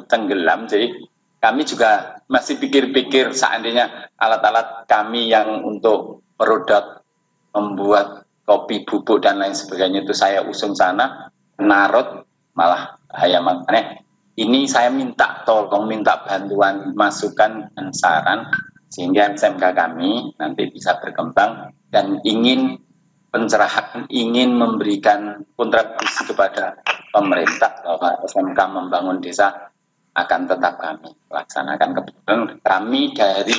tenggelam. Jadi kami juga masih pikir-pikir seandainya alat-alat kami yang untuk produk membuat kopi bubuk dan lain sebagainya itu saya usung sana, narot malah bahaya. Makanya ini saya minta bantuan, masukan dan saran sehingga SMK kami nanti bisa berkembang, dan ingin pencerahan, ingin memberikan kontribusi kepada pemerintah bahwa SMK membangun desa akan tetap kami laksanakan. Kebetulan kami dari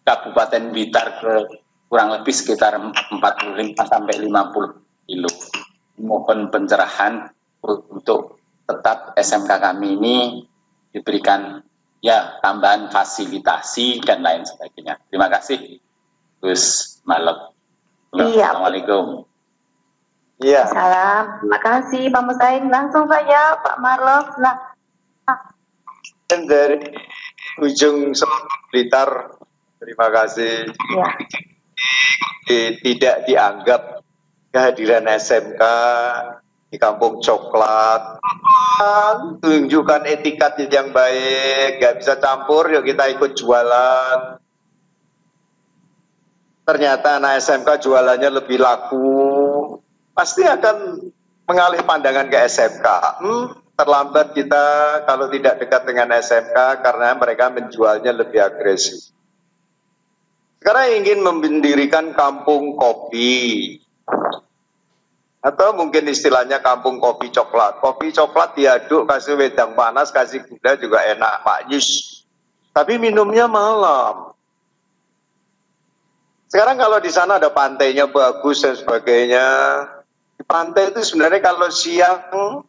Kabupaten Blitar ke kurang lebih sekitar 45 sampai 50 kilo. Mohon pencerahan untuk tetap SMK kami ini diberikan tambahan fasilitasi dan lain sebagainya. Terima kasih, Gus Marlok. Iya. Assalamualaikum. Iya. Salam. Terima kasih Pak Musain. Langsung saja Pak Marlok. Dari ujung Blitar, terima kasih. Ya. Tidak dianggap kehadiran SMK di Kampung Coklat, tunjukkan etikat yang baik, nggak bisa campur, yuk kita ikut jualan. Ternyata anak SMK jualannya lebih laku, pasti akan mengalih pandangan ke SMK. Terlambat kita kalau tidak dekat dengan SMK karena mereka menjualnya lebih agresif. Sekarang ingin mendirikan kampung kopi, atau mungkin istilahnya kampung kopi coklat. Kopi coklat diaduk, kasih wedang panas, kasih gula juga enak, Pak Yus. Tapi minumnya malam. Sekarang kalau di sana ada pantainya bagus dan sebagainya. Di pantai itu sebenarnya kalau siang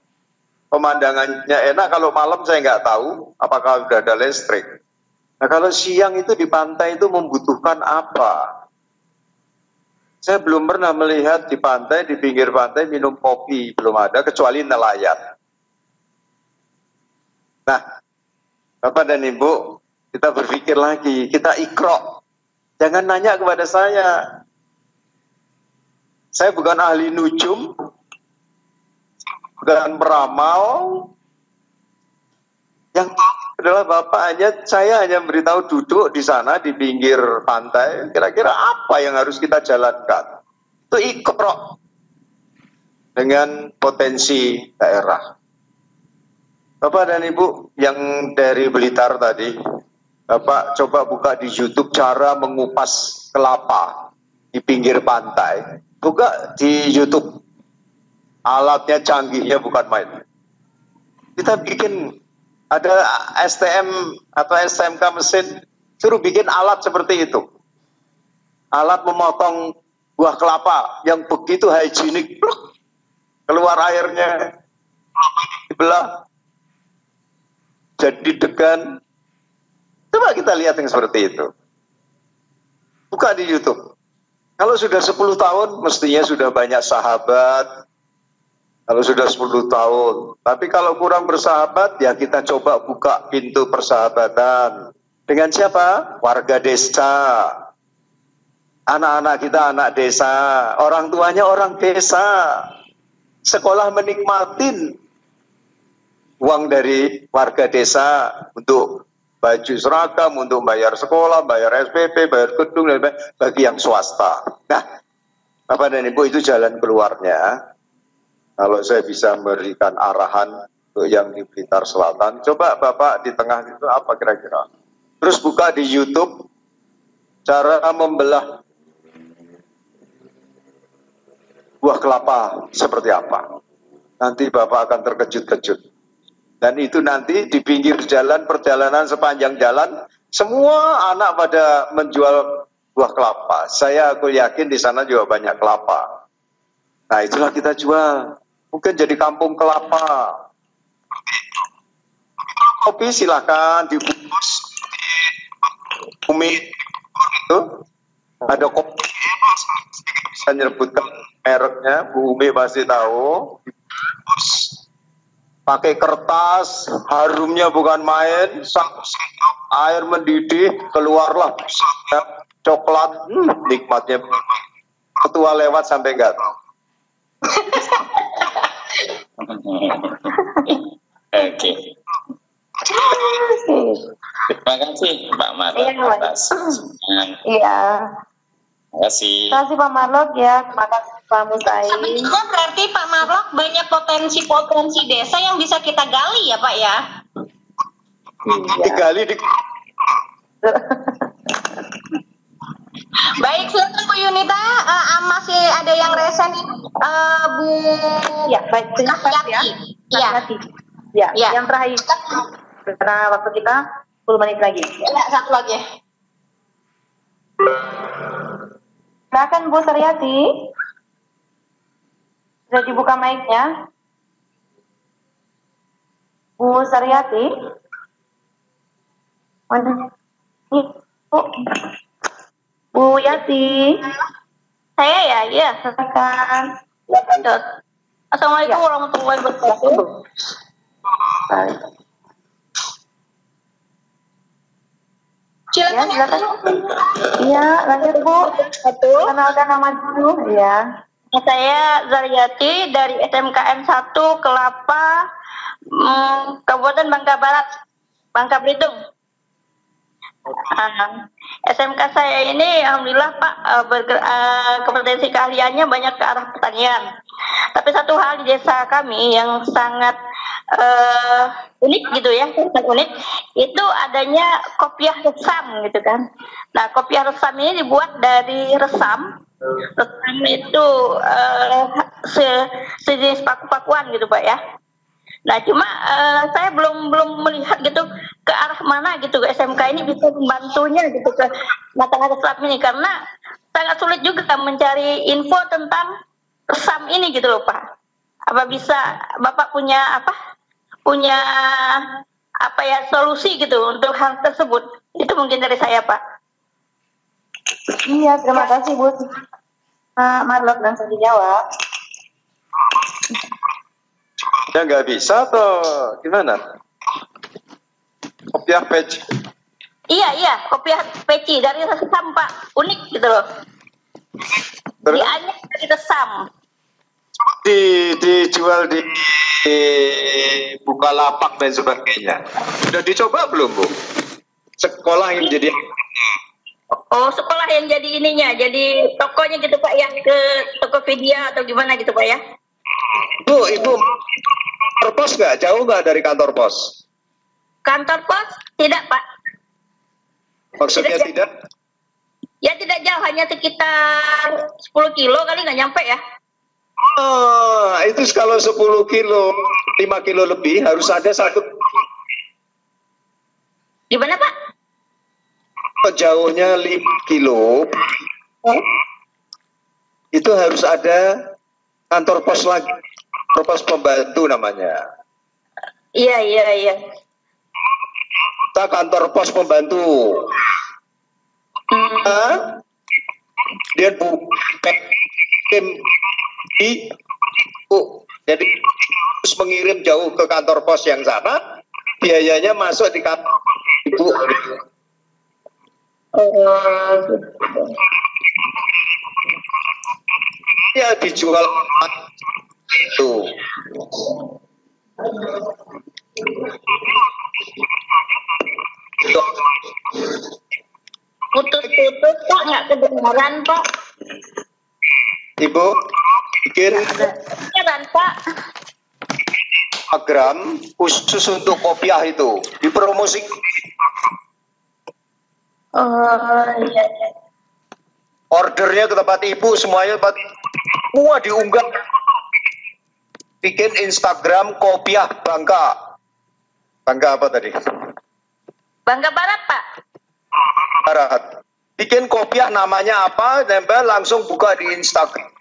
pemandangannya enak, kalau malam saya nggak tahu apakah sudah ada listrik. Nah kalau siang itu di pantai itu membutuhkan apa? Saya belum pernah melihat di pantai, di pinggir pantai minum kopi, belum ada, kecuali nelayan. Nah, Bapak dan Ibu, kita berpikir lagi, kita ikro. Jangan nanya kepada saya. Saya bukan ahli nujum. bukan peramal. Yang tahu adalah Bapak saya hanya memberitahu duduk di sana di pinggir pantai. Kira-kira apa yang harus kita jalankan? Itu ikut dengan potensi daerah. Bapak dan Ibu yang dari Blitar tadi, Bapak coba buka di YouTube cara mengupas kelapa di pinggir pantai. Buka di YouTube. Alatnya canggihnya bukan main. Kita bikin ada STM atau SMK mesin, suruh bikin alat seperti itu. Alat memotong buah kelapa yang begitu higienik, keluar airnya, dibelah, jadi degan. Coba kita lihat yang seperti itu. Buka di YouTube. Kalau sudah 10 tahun, mestinya sudah banyak sahabat. Kalau sudah 10 tahun. Tapi kalau kurang bersahabat, ya kita coba buka pintu persahabatan. Dengan siapa? Warga desa. Anak-anak kita anak desa. Orang tuanya orang desa. Sekolah menikmatin uang dari warga desa untuk baju seragam, untuk bayar sekolah, bayar SPP, bayar gedung, dan bagi yang swasta. Nah, Bapak dan Ibu, itu jalan keluarnya. Kalau saya bisa memberikan arahan untuk yang di Blitar Selatan, coba Bapak di tengah itu apa kira-kira? Terus buka di YouTube cara membelah buah kelapa seperti apa. Nanti Bapak akan terkejut-kejut. Dan itu nanti di pinggir jalan, perjalanan sepanjang jalan, semua anak pada menjual buah kelapa. Aku yakin di sana juga banyak kelapa. Nah, itulah kita jual. Mungkin jadi kampung kelapa. Kopi silakan dibungkus, umi itu ada kopi, bisa menyebutkan mereknya, Bu Umi pasti tahu. Dibungkus pakai kertas, harumnya bukan main, air mendidih, keluarlah pusatnya, coklat, nikmatnya. Ketua lewat sampai enggak tahu. Oke. Terima kasih Pak Marlok atas. Iya. Terima kasih. Terima kasih Pak Marlok ya. Terima kasih Pak Musaim. Sebetulnya berarti Pak Marlok banyak potensi-potensi desa yang bisa kita gali ya Pak ya. Iya. Digali di Baik, silakan Bu Yunita. Masih ada yang resen Bu. Ya, baik. Cepat ya. Iya. Ya, Ya. yang terakhir karena waktu kita 10 menit lagi. Ya, satu lagi. Silakan Bu Saryati. Sudah dibuka mic-nya. Bu Saryati. Mana? Bu Yati. Saya ya, iya. Silakan. Assalamualaikum warahmatullahi wabarakatuh. Ya, silakan. Iya, lanjut Bu. Kenalkan nama dulu. Ya. Saya Zaryati dari SMKN 1 Kelapa, Kabupaten Bangka Barat, Bangka Belitung. SMK saya ini alhamdulillah Pak kompetensi keahliannya banyak ke arah pertanian. Tapi satu hal di desa kami yang sangat unik gitu ya, sangat unik itu adanya kopiah resam gitu kan. Nah, kopiah resam ini dibuat dari resam. Resam itu sejenis paku-pakuan gitu Pak ya. Nah, cuma saya belum melihat gitu ke arah mana gitu SMK ini bisa membantunya gitu ke masyarakat resam ini, karena sangat sulit juga mencari info tentang resam ini gitu loh Pak. Apa bisa Bapak punya solusi gitu untuk hal tersebut? Itu mungkin dari saya Pak. Iya, terima kasih Bu Marlok langsung dijawab. ya nggak bisa atau gimana? Kopiah peci. Iya, kopiah peci dari resam Pak, unik gitu loh. Dianyam dari resam. dijual di Bukalapak dan sebagainya. Sudah dicoba belum, Bu? Sekolah yang jadi Oh, sekolah yang jadi ininya, jadi tokonya gitu Pak, yang ke Tokopedia atau gimana gitu Pak ya? Ibu kantor pos nggak? Jauh nggak dari kantor pos? Kantor pos tidak Pak. Maksudnya tidak? Ya tidak jauh, hanya sekitar 10 kilo kali, nggak nyampe ya. Oh, itu kalau 10 kilo, 5 kilo lebih harus ada satu. Gimana Pak? Jauhnya 5 kilo, itu harus ada kantor pos lagi, kantor pos pembantu namanya. Iya. Kita kantor pos pembantu. Dia jadi terus mengirim jauh ke kantor pos yang sana, biayanya masuk di kantor ibu. Ya dijual itu. Putus-putus Pak, nggak kedengaran Pak. Ibu bikin Kedengaran Pak. Instagram khusus untuk kopiah itu dipromosikan. Iya. Ordernya ke tempat ibu semuanya, semua diunggah. Bikin Instagram kopiah Bangka. Bangka apa tadi? Bangka Barat Pak. Barat. Bikin kopiah namanya apa, nempel langsung buka di Instagram.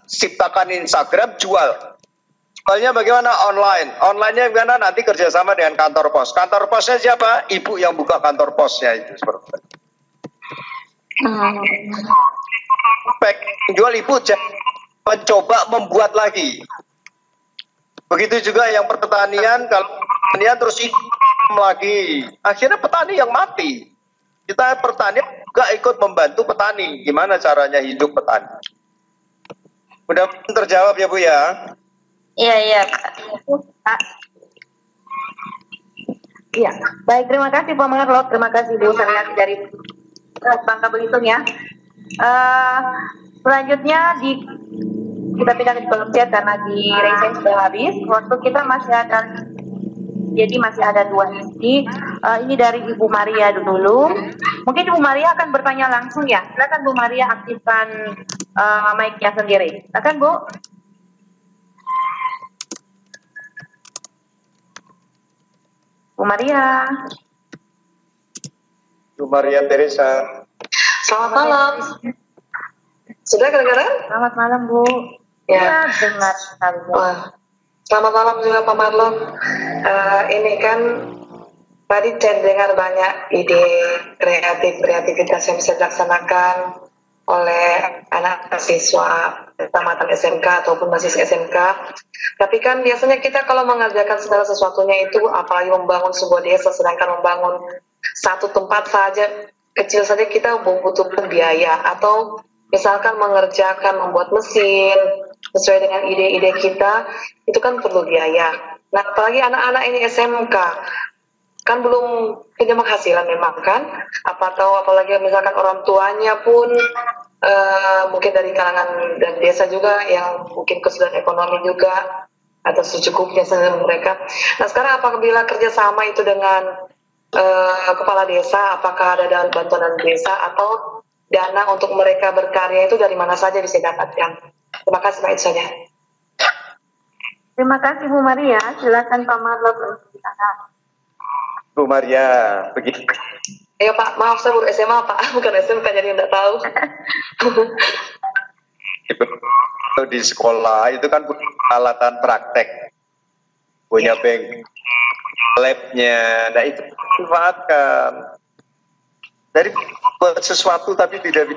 Ciptakan Instagram, jual. Jualnya bagaimana? Online. Online-nya bagaimana? Nanti kerjasama dengan kantor pos. Kantor posnya siapa? Ibu yang buka kantor posnya itu seperti itu. Jual ibu mencoba membuat lagi. Begitu juga yang pertanian, kalau pertanian terus ikut lagi, akhirnya petani yang mati. Kita pertanian juga ikut membantu petani. Gimana caranya hidup petani? Mudah-mudahan terjawab ya Bu ya. Iya Pak. Iya, baik, terima kasih Pak Marlok, terima kasih Bu Sariati dari Bangka Belitung ya. Selanjutnya kita pindah ke kolom chat karena di resen sudah habis. Waktu kita masih ada, jadi masih ada 2 isi. Ini dari Ibu Maria dulu. Mungkin Ibu Maria akan bertanya langsung ya. Silakan Bu Maria, aktifkan mic-nya sendiri. Silakan Bu. Bu Maria. Bu Maria Teresa. Selamat malam. Sudah kedengaran? Selamat malam Bu. Ya, dengar sekali. Selamat malam juga Pak Marlon. Ini kan tadi saya dengar banyak ide kreativitas yang bisa dilaksanakan oleh anak siswa tamatan SMK ataupun mahasiswa SMK. Tapi kan biasanya kita kalau mengerjakan segala sesuatunya itu, apalagi membangun sebuah desa, sedangkan membangun satu tempat saja, kecil saja, kita membutuhkan biaya. Atau misalkan mengerjakan, membuat mesin sesuai dengan ide-ide kita, itu kan perlu biaya. Nah, apalagi anak-anak ini SMK, kan belum punya penghasilan memang kan, apalagi misalkan orang tuanya pun mungkin dari kalangan dan desa juga yang mungkin kesulitan ekonomi juga atau secukupnya sendiri mereka. Nah, sekarang apabila kerjasama itu dengan kepala desa, apakah ada bantuan dari desa atau dana untuk mereka berkarya itu dari mana saja bisa dapatkan? Terima kasih Pak, itu saja. Terima kasih Bu Maria. Silakan Pak Marlon. Bu Maria, begitu. Ayo Pak, maaf saya baru SMA Pak, bukan SMK jadi nggak tahu. Itu di sekolah itu kan punya peralatan praktek, punya bank, labnya, nah itu manfaatkan. Dari buat sesuatu tapi tidak.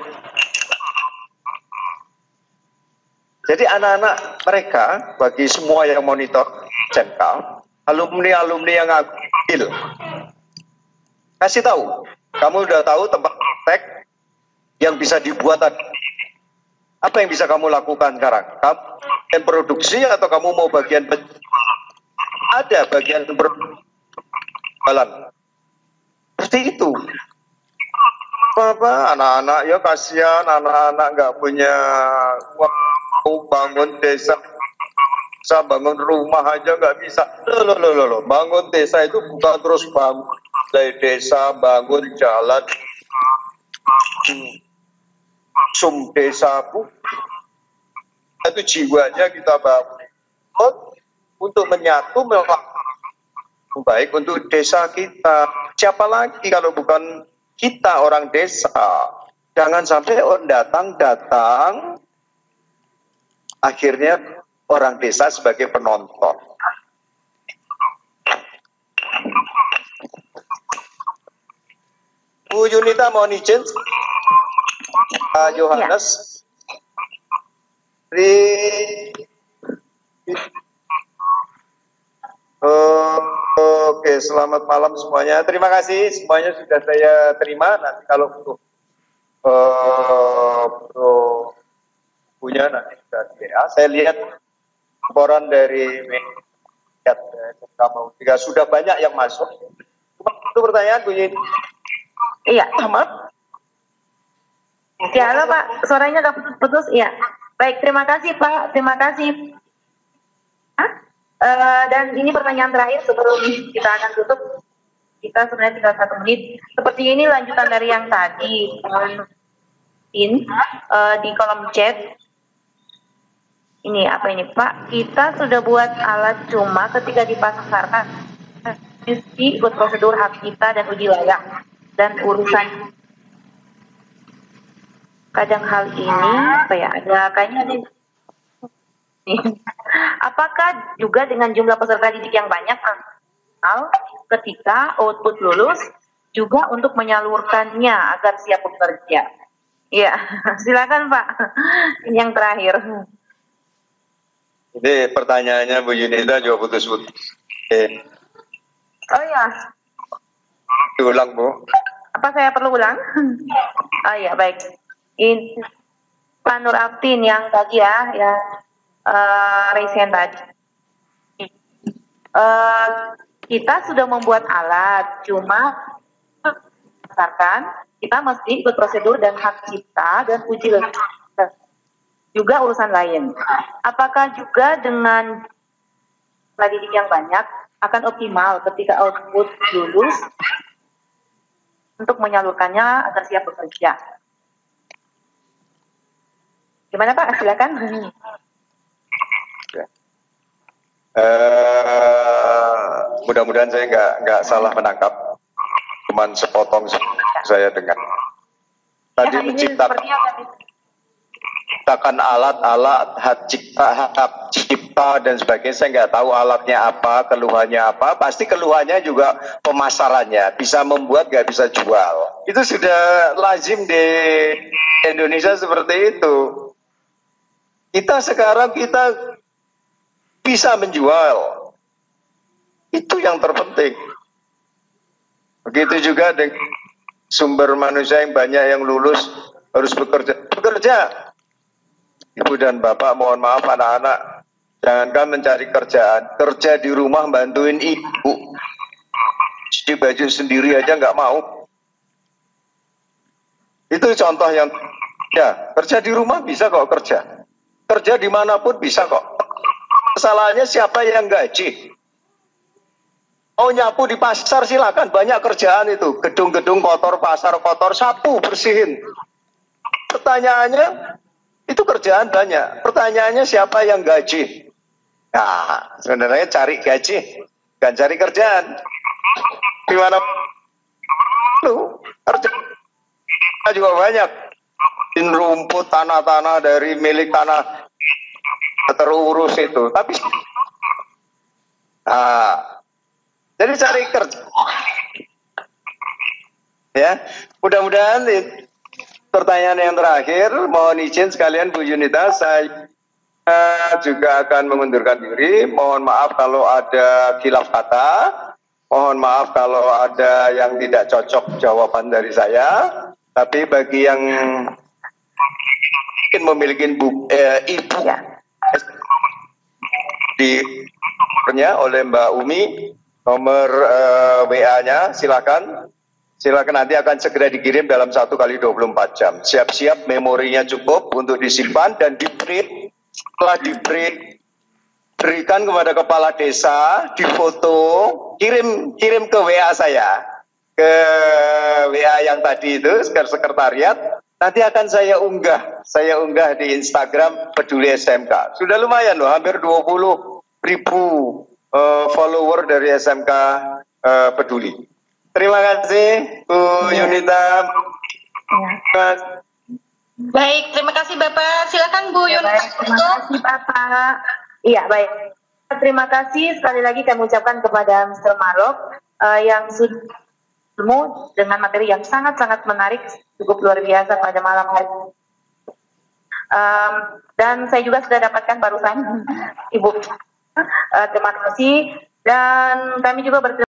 Jadi anak-anak mereka, bagi semua yang monitor SMK, alumni yang ambil, kasih tahu, kamu udah tahu tempat praktek yang bisa dibuat, apa yang bisa kamu lakukan sekarang? Kamu bagian produksi atau kamu mau bagian ada bagian berjualan seperti itu. Apa anak-anak ya kasihan, anak-anak nggak punya uang bangun desa, bisa bangun rumah aja nggak bisa. Loh, bangun desa itu bukan terus bangun dari desa, bangun jalan, sum desa, itu jiwanya kita bangun untuk menyatu baik untuk desa kita. Siapa lagi kalau bukan kita orang desa? Jangan sampai orang datang akhirnya orang desa sebagai penonton. Bu Yunita mohon izin, Pak Yohanes. Oke, selamat malam semuanya. Terima kasih semuanya sudah saya terima. Nanti kalau punya nanti sudah WA. Saya lihat laporan dari jika sudah banyak yang masuk. Itu pertanyaan Bu Yunita. Iya. Ahmad. Ya, halo Pak, suaranya nggak putus-putus. Iya. Baik, terima kasih Pak, terima kasih. Dan ini pertanyaan terakhir sebelum kita akan tutup. Kita sebenarnya tinggal 1 menit. Seperti ini lanjutan dari yang tadi di kolom chat. Ini apa ini Pak? Kita sudah buat alat, cuma ketika dipasarkan ikut prosedur hak kita dan uji layak dan urusan. Kadang hal ini apa ya? Ada kayaknya ada. Apakah juga dengan jumlah peserta didik yang banyak ketika output lulus juga untuk menyalurkannya agar siap bekerja? Ya, silakan Pak. Ini yang terakhir. Ini pertanyaannya Bu Yunita juga putus-putus. Oh ya. Diulang Bu. Apa saya perlu ulang? Oh ya baik. Ini Pak Nur Aftin yang tadi ya raise hand tadi. Kita sudah membuat alat, cuma berdasarkan kita mesti ikut prosedur dan hak cipta dan uji juga urusan lain. Apakah juga dengan didik yang banyak akan optimal ketika output lulus untuk menyalurkannya agar siap bekerja? Gimana Pak? Silakan. Mudah-mudahan saya nggak salah menangkap, cuman sepotong saya dengar. Tadi ya, menciptakan alat-alat hak cipta dan sebagainya. Saya nggak tahu alatnya apa, keluhannya apa. Pasti keluhannya juga pemasarannya, bisa membuat nggak bisa jual. Itu sudah lazim di Indonesia seperti itu. Kita sekarang bisa menjual. Itu yang terpenting. Begitu juga dengan sumber manusia yang banyak yang lulus harus bekerja. Ibu dan Bapak mohon maaf anak-anak, jangankan mencari kerjaan, kerja di rumah bantuin ibu, cuci baju sendiri aja nggak mau. Itu contoh yang ya, kerja di rumah bisa kok kerja dimanapun bisa kok. Masalahnya siapa yang gaji? Oh nyapu di pasar silakan, banyak kerjaan itu. Gedung-gedung kotor, pasar kotor, sapu bersihin. Pertanyaannya itu kerjaan banyak. Pertanyaannya siapa yang gaji? Nah sebenarnya cari gaji, bukan cari kerjaan. Gimana? Lu kerja juga banyak. Rumput tanah-tanah dari milik tanah terurus itu, tapi jadi cari kerja ya. Mudah-mudahan pertanyaan yang terakhir, mohon izin sekalian Bu Yunita, saya juga akan mengundurkan diri. Mohon maaf kalau ada khilaf kata, mohon maaf kalau ada yang tidak cocok jawaban dari saya, tapi bagi yang mungkin memiliki ibu di oleh Mbak Umi, nomor WA-nya silakan. Silakan, nanti akan segera dikirim dalam 1 kali 24 jam. Siap-siap memorinya cukup untuk disimpan dan di-print. Setelah di-print, berikan kepada kepala desa, difoto, kirim ke WA saya, ke WA yang tadi itu, sekretariat. Nanti akan saya unggah di Instagram Peduli SMK. Sudah lumayan loh, hampir 20.000 follower dari SMK Peduli. Terima kasih Bu Yunita. Baik, terima kasih Bapak. Silakan Bu Yunita. Terima kasih Bapak. Iya, baik. Terima kasih sekali lagi kami ucapkan kepada Mr. Marlok yang sudah dengan materi yang sangat-sangat menarik, cukup luar biasa pada malam hari. Dan saya juga sudah dapatkan barusan Ibu. Terima kasih, dan kami juga berterima